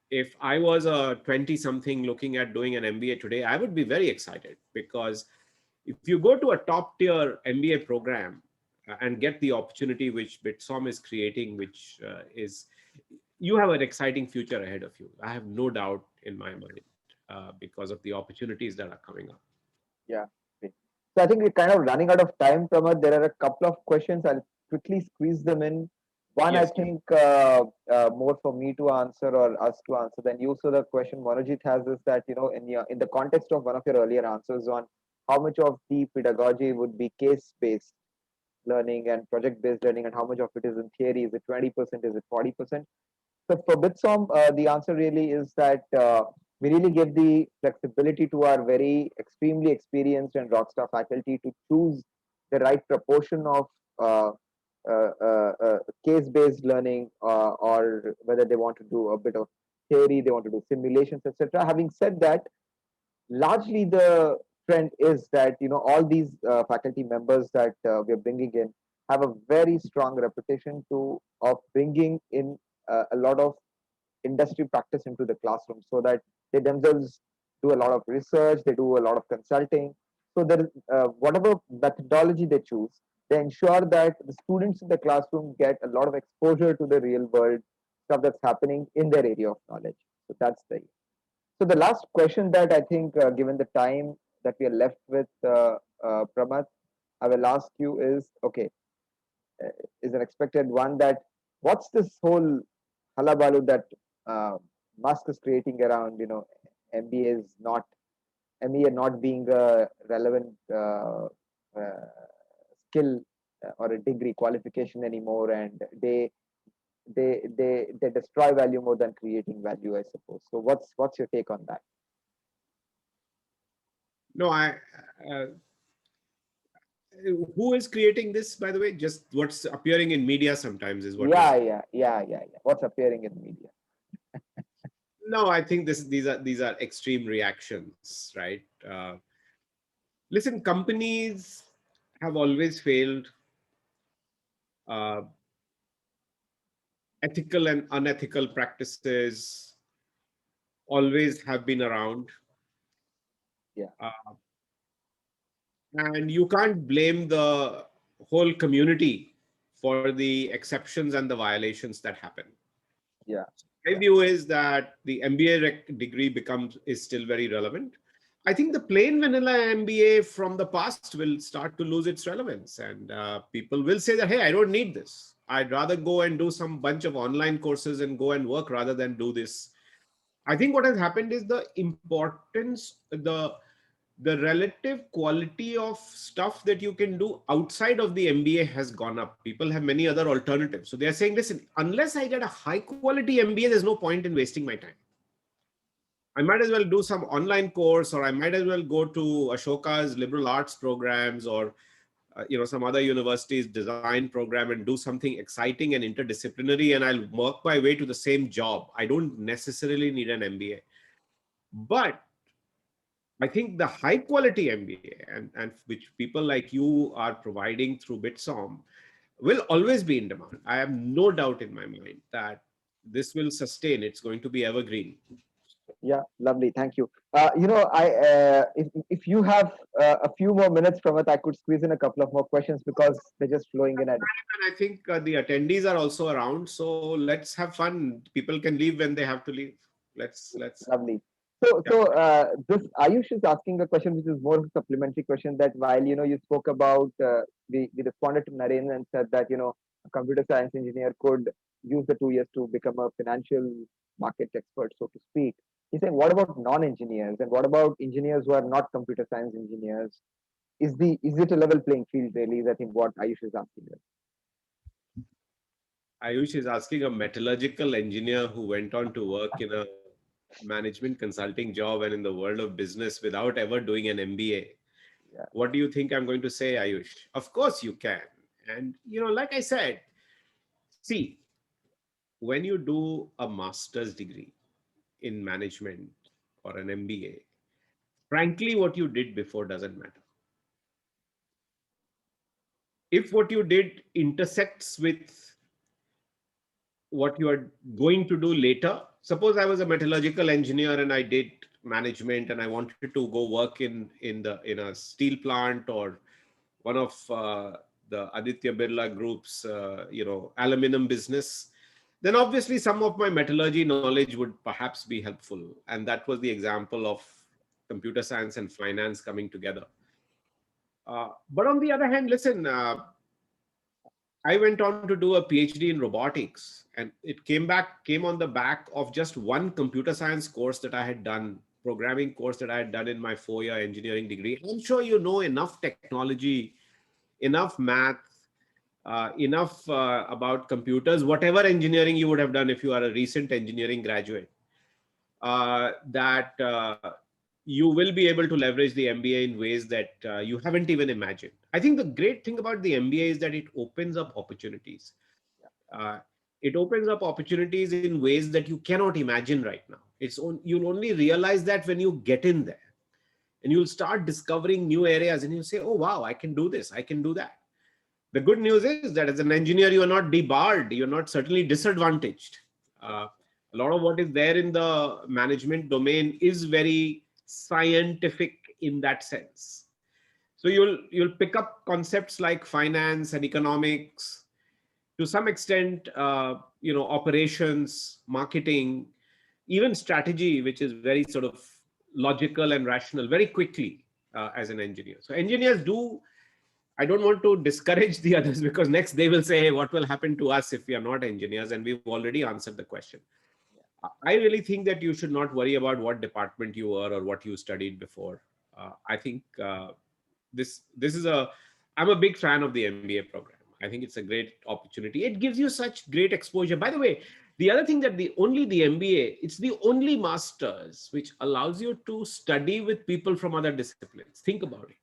if I was a 20 something looking at doing an MBA today, I would be very excited, because if you go to a top tier MBA program and get the opportunity which Bitsom is creating, which is, you have an exciting future ahead of you. I have no doubt in my mind because of the opportunities that are coming up. yeah. Great. So I think we're kind of running out of time, Pramath. There are a couple of questions. I'll quickly squeeze them in. One, I Yes, think, more for me to answer or us to answer than you. So the question Monojit has is that, in the context of one of your earlier answers on how much of the pedagogy would be case-based learning and project-based learning, and how much of it is in theory? Is it 20%? Is it 40%? So for Bitsom, the answer really is that we really give the flexibility to our very extremely experienced and rockstar faculty to choose the right proportion of uh, case-based learning, or whether they want to do a bit of theory, they want to do simulations, etc. Having said that, largely the trend is that all these faculty members that we're bringing in have a very strong reputation to of bringing in a lot of industry practice into the classroom, so that they themselves do a lot of research, they do a lot of consulting. So there is, whatever methodology they choose, they ensure that the students in the classroom get a lot of exposure to the real world stuff that's happening in their area of knowledge. So that's the so the last question that I think, given the time that we are left with, Pramath, I will ask you is, okay, uh, is an expected one, that what's this whole halabalu that uh, Musk is creating around, MBA is not MEA not being a relevant uh, skill or a degree qualification anymore, and they destroy value more than creating value, I suppose. So what's your take on that? no, uh, who is creating this, by the way? Just what's appearing in media sometimes is what Yeah, is. yeah, yeah, yeah, yeah. What's appearing in media? No, I think these are extreme reactions, right? Listen, companies have always failed uh, ethical and unethical practices always have been around. Yeah, Uh, and you can't blame the whole community for the exceptions and the violations that happen. yeah, My yeah, view is that the MBA degree is still very relevant. I think the plain vanilla MBA from the past will start to lose its relevance, and people will say that, hey, I don't need this. I'd rather go and do some bunch of online courses and go and work rather than do this. I think what has happened is the relative quality of stuff that you can do outside of the MBA has gone up. People have many other alternatives. So they are saying, listen, unless I get a high quality MBA, there's no point in wasting my time. I might as well do some online course, or I might as well go to Ashoka's liberal arts programs, or some other university's design program, and do something exciting and interdisciplinary, and I'll work my way to the same job. I don't necessarily need an MBA. But I think the high quality MBA, and which people like you are providing through Bitsom, will always be in demand. I have no doubt in my mind that this will sustain. It's going to be evergreen. yeah. Lovely. Thank you. If you have a few more minutes from it, I could squeeze in a couple of more questions because they're just flowing in. And And I think the attendees are also around. So let's have fun. People can leave when they have to leave. Let's. lovely. So, Yeah. so this Ayush is asking a question which is more of a supplementary question. That while you spoke about we responded to Naren and said that a computer science engineer could use the 2 years to become a financial market expert, so to speak. He's saying, what about non-engineers and what about engineers who are not computer science engineers? Is it a level playing field really? Is I think what Ayush is asking us. Ayush is asking a metallurgical engineer who went on to work in a management consulting job and in the world of business without ever doing an MBA. Yeah, What do you think I'm going to say, Ayush? Of course you can. And, like I said, see, when you do a master's degree in management or an MBA, frankly, what you did before doesn't matter. If what you did intersects with what you are going to do later, suppose I was a metallurgical engineer and I did management and I wanted to go work in a steel plant or one of the Aditya Birla Group's aluminum business, then obviously some of my metallurgy knowledge would perhaps be helpful. And that was the example of computer science and finance coming together. But on the other hand, listen, I went on to do a PhD in robotics, and it came on the back of just one computer science course that I had done, programming course that I had done in my 4-year engineering degree. I'm sure you know enough technology, enough math, enough about computers, whatever engineering you would have done if you are a recent engineering graduate, that you will be able to leverage the MBA in ways that you haven't even imagined. I think the great thing about the MBA is that it opens up opportunities. Uh, it opens up opportunities in ways that you cannot imagine right now. You'll only realize that when you get in there, and you'll start discovering new areas, and you'll say, oh wow, I can do this, I can do that. The good news is that as an engineer, you are not debarred, you're not certainly disadvantaged. Uh, a lot of what is there in the management domain is very scientific in that sense. So you'll pick up concepts like finance and economics, to some extent, operations, marketing, even strategy, which is very sort of logical and rational, very quickly as an engineer. So engineers do. I don't want to discourage the others because next they will say, hey, what will happen to us if we are not engineers? And we've already answered the question. I really think that you should not worry about what department you were or what you studied before. I think this is I'm a big fan of the MBA program. I think it's a great opportunity. It gives you such great exposure. By the way, the other thing that the MBA, it's the only masters which allows you to study with people from other disciplines. Think about it.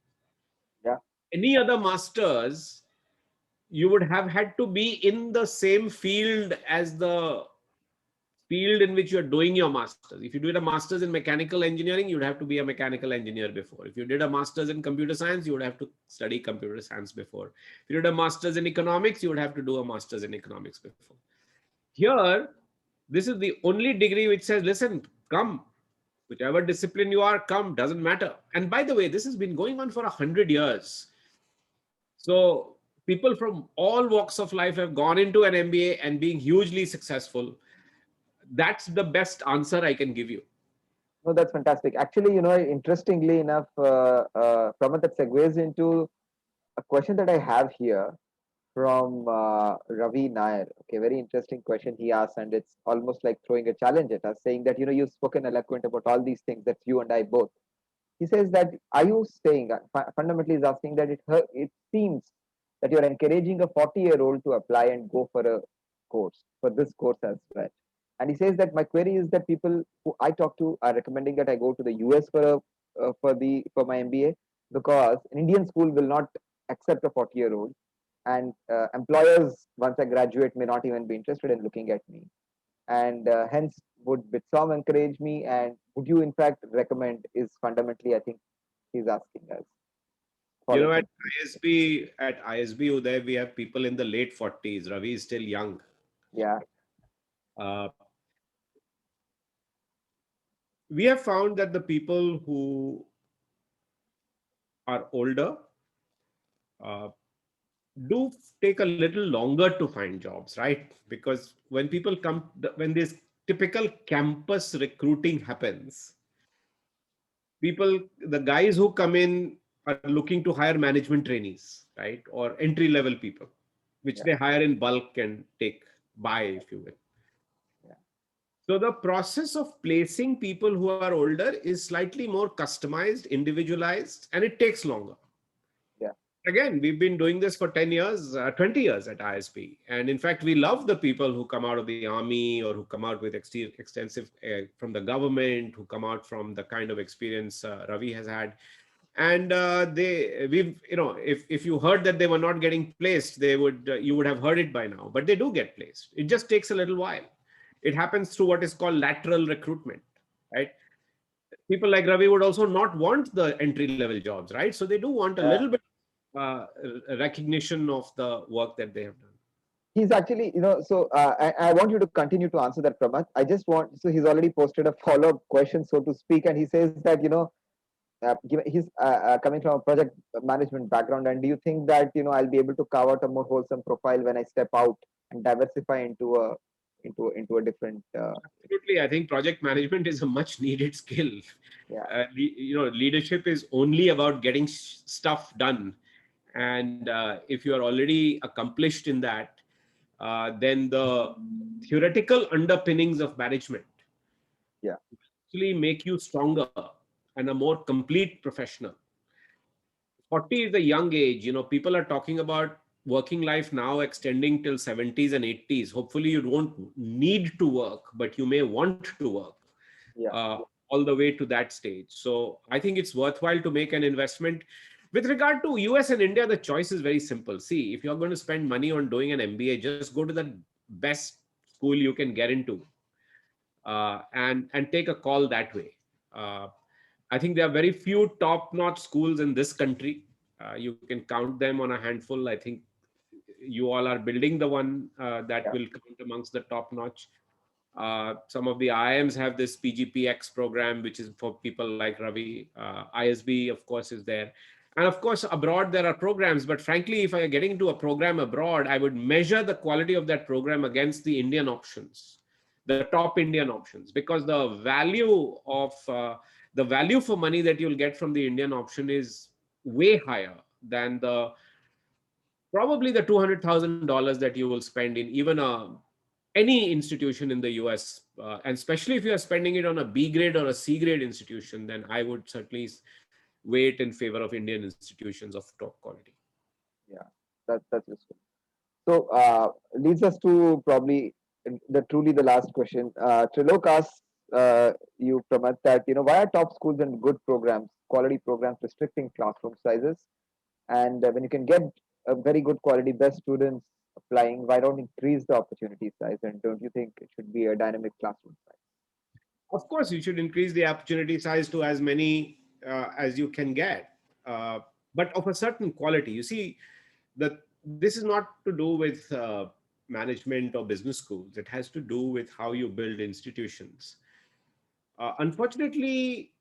yeah, Any other masters, you would have had to be in the same field as the field in which you're doing your master's. If you did a master's in mechanical engineering, you'd have to be a mechanical engineer before. If you did a master's in computer science, you would have to study computer science before. If you did a master's in economics, you would have to do a master's in economics before. Here, this is the only degree which says, listen, come, whichever discipline you are, come, doesn't matter. And by the way, this has been going on for 100 years. So people from all walks of life have gone into an MBA and being hugely successful. That's the best answer I can give you. No, that's fantastic. Actually, interestingly enough, Pramath, that segues into a question that I have here from Ravi Nair. Okay, very interesting question he asked, and it's almost like throwing a challenge at us, saying that you've spoken eloquent about all these things that you and I both. He says that, are you saying, fundamentally is asking that it seems that you're encouraging a 40-year-old to apply and go for a course, for this course as well. And he says that my query is that people who I talk to are recommending that I go to the US for my MBA, because an Indian school will not accept a 40-year-old, and employers once I graduate may not even be interested in looking at me, and hence would Bitsom encourage me, and would you in fact recommend, is fundamentally I think he's asking us. You know, Following. at ISB Uday, we have people in the late 40s. Ravi is still young. Yeah. Uh, we have found that the people who are older uh, do take a little longer to find jobs, right? Because when people come, when this typical campus recruiting happens, people, the guys who come in are looking to hire management trainees, right? Or entry level people, which Yeah. they hire in bulk and buy, if you will. Yeah. So the process of placing people who are older is slightly more customized, individualized, and it takes longer. Yeah. Again, we've been doing this for 10 years, 20 years at ISP. And in fact, we love the people who come out of the army or who come out with extensive from the government, who come out from the kind of experience Ravi has had. And if you heard that they were not getting placed, you would have heard it by now, but they do get placed. It just takes a little while. It happens through what is called lateral recruitment, right? People like Ravi would also not want the entry level jobs, right? So they do want a little bit uh, recognition of the work that they have done. He's actually, so I want you to continue to answer that, Pramath. I just want, so he's already posted a follow-up question, so to speak, and he says that, he's coming from a project management background, and do you think that, I'll be able to carve out a more wholesome profile when I step out and diversify into a different, Absolutely, I think project management is a much needed skill. yeah, Leadership is only about getting stuff done, and if you are already accomplished in that, then the theoretical underpinnings of management yeah, actually make you stronger and a more complete professional. 40 is a young age. People are talking about working life now extending till 70s and 80s. Hopefully you don't need to work, but you may want to work yeah, all the way to that stage. So I think it's worthwhile to make an investment. With regard to US and India, the choice is very simple. See, if you're going to spend money on doing an MBA, just go to the best school you can get into, and take a call that way. Uh, I think there are very few top-notch schools in this country. You can count them on a handful. I think you all are building the one that yeah, will count amongst the top-notch. Some of the IIMs have this PGPX program, which is for people like Ravi. ISB, of course, is there. And of course, abroad, there are programs. But frankly, if I am getting into a program abroad, I would measure the quality of that program against the Indian options, the top Indian options, because the value for money that you'll get from the Indian option is way higher than probably the $200,000 that you will spend in even any institution in the US, and especially if you are spending it on a B grade or a C grade institution, then I would certainly weigh it in favor of Indian institutions of top quality. yeah. That's useful. So leads us to probably truly the last question. Trilok asks you, Pramath, that why are top schools and good programs, quality programs, restricting classroom sizes? And when you can get a very good quality, best students applying, why don't increase the opportunity size? And don't you think it should be a dynamic classroom size? Of course, you should increase the opportunity size to as many as you can get, uh, but of a certain quality. You see, that this is not to do with management or business schools. It has to do with how you build institutions. Unfortunately,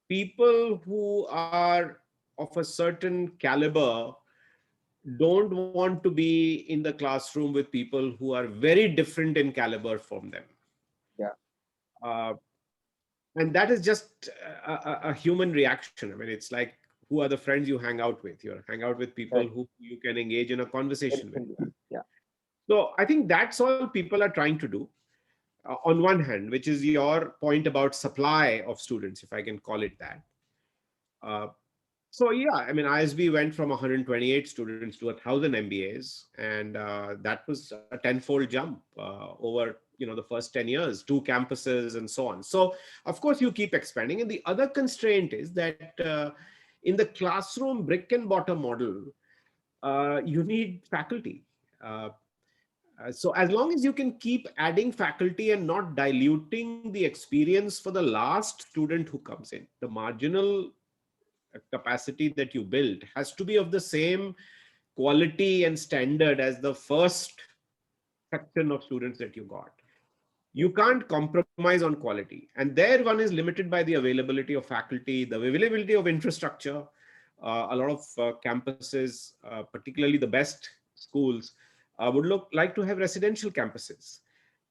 people who are of a certain caliber don't want to be in the classroom with people who are very different in caliber from them. Yeah, Uh, and that is just a human reaction. I mean, it's like, who are the friends you hang out with? You hang out with people correct. who you can engage in a Very conversation with. similar. Yeah, So I think that's all people are trying to do. On one hand, which is your point about supply of students, if I can call it that. Uh, so yeah, I mean, ISB went from 128 students to 1,000 MBAs, and that was a tenfold jump over the first 10 years, 2 campuses, and so on. So of course you keep expanding, and the other constraint is that in the classroom brick and mortar model, you need faculty. Uh, so as long as you can keep adding faculty and not diluting the experience for the last student who comes in, the marginal capacity that you build has to be of the same quality and standard as the first section of students that you got. You can't compromise on quality. And there one is limited by the availability of faculty, the availability of infrastructure. A lot of campuses, particularly the best schools, would like to have residential campuses.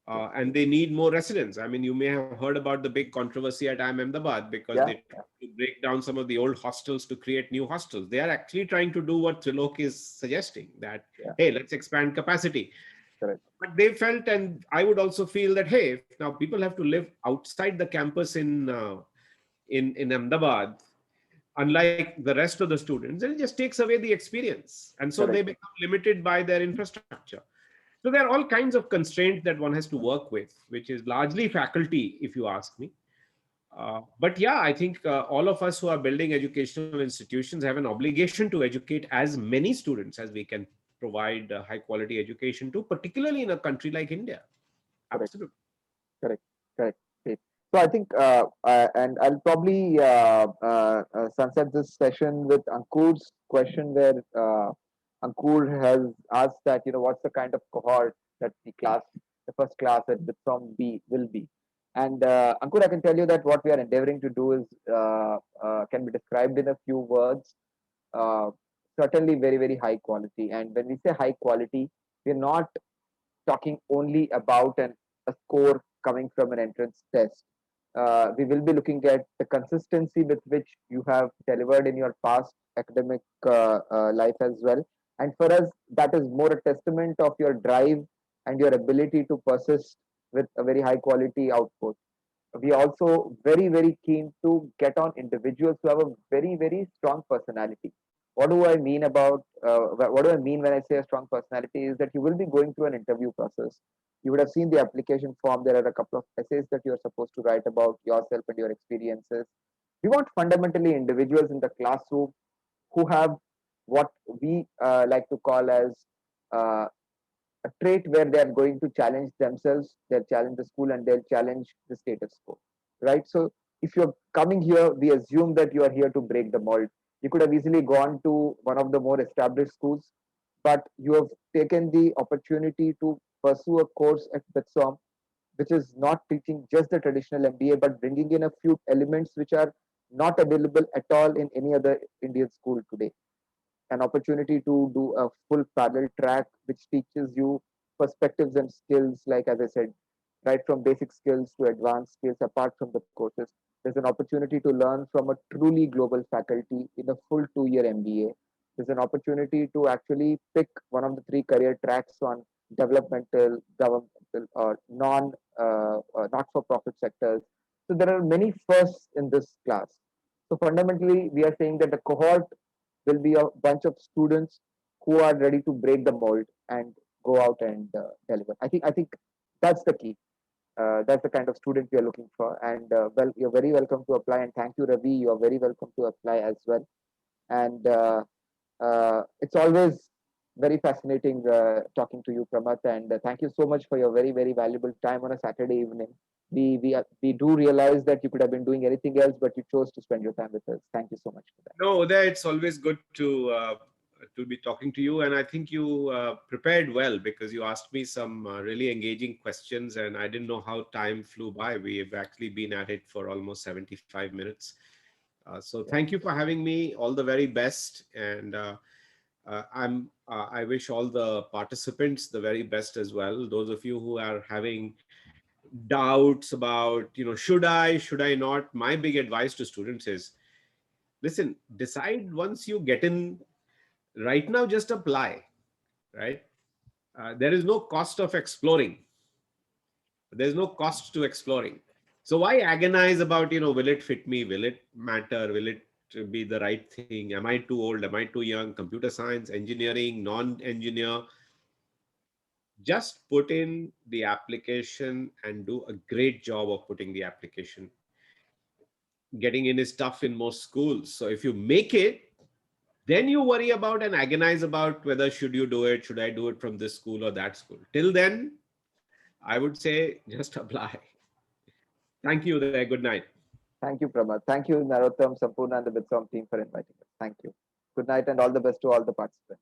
And they need more residents. I mean, you may have heard about the big controversy at IIM Ahmedabad because yeah, they tried to break down some of the old hostels to create new hostels. They are actually trying to do what Trilok is suggesting, that, yeah, hey, let's expand capacity. correct. But they felt, and I would also feel that, hey, if now people have to live outside the campus in Ahmedabad, unlike the rest of the students, then it just takes away the experience. And so they Correct. become limited by their infrastructure. So there are all kinds of constraints that one has to work with, which is largely faculty, if you ask me. But yeah, I think all of us who are building educational institutions have an obligation to educate as many students as we can provide high quality education to, particularly in a country like India. Correct. Absolutely. Correct. Correct. Great. So I think, and I'll probably sunset this session with Ankur's question, where Ankur has asked that, what's the kind of cohort that the first class at the from B will be. And Ankur, I can tell you that what we are endeavoring to do is can be described in a few words. Uh, Certainly very, very high quality. And when we say high quality, we're not talking only about a score coming from an entrance test. We will be looking at the consistency with which you have delivered in your past academic life as well. And for us, that is more a testament of your drive and your ability to persist with a very high quality output. We are also very, very keen to get on individuals who have a very, very strong personality. What do I mean about what do I mean when I say a strong personality is that you will be going through an interview process. You would have seen the application form. There are a couple of essays that you're supposed to write about yourself and your experiences. We want fundamentally individuals in the classroom who have what we like to call as uh, a trait where they are going to challenge themselves, they'll challenge the school, and they'll challenge the status quo, right? So if you're coming here, we assume that you are here to break the mold. You could have easily gone to one of the more established schools, but you have taken the opportunity to pursue a course at Bitsom, which is not teaching just the traditional MBA, but bringing in a few elements which are not available at all in any other Indian school today. An opportunity to do a full parallel track which teaches you perspectives and skills, like as I said, right from basic skills to advanced skills apart from the courses. There's an opportunity to learn from a truly global faculty in a full 2 year MBA. There's an opportunity to actually pick one of the three career tracks on developmental, governmental, or not for profit sectors. So there are many firsts in this class. So fundamentally, we are saying that the cohort will be a bunch of students who are ready to break the mold and go out and deliver. I think that's the key. That's the kind of student we are looking for. And well, you're very welcome to apply. And thank you, Ravi. You are very welcome to apply as well. And it's always Very fascinating talking to you, Pramath, and thank you so much for your very, very valuable time on a Saturday evening. We do realize that you could have been doing anything else, but you chose to spend your time with us. Thank you so much for that. No, Uday, it's always good to be talking to you, and I think you prepared well because you asked me some really engaging questions, and I didn't know how time flew by. We've actually been at it for almost 75 minutes. So Yeah. thank you for having me. All the very best, and I wish all the participants the very best as well. Those of you who are having doubts about, should I not? My big advice to students is, listen, decide once you get in. Right now, just apply. Right, there is no cost of exploring. There's no cost to exploring. So why agonize about, will it fit me? Will it matter? Will it be the right thing? Am I too old? Am I too young? Computer science, engineering, non-engineer. Just put in the application and do a great job of putting the application. Getting in is tough in most schools. So if you make it, then you worry about and agonize about whether should you do it, should I do it from this school or that school. Till then, I would say just apply. Thank you there. Good night. Thank you, Pramath. Thank you, Narottam, Sampurna, and the Bitsom team for inviting us. Thank you. Good night and all the best to all the participants.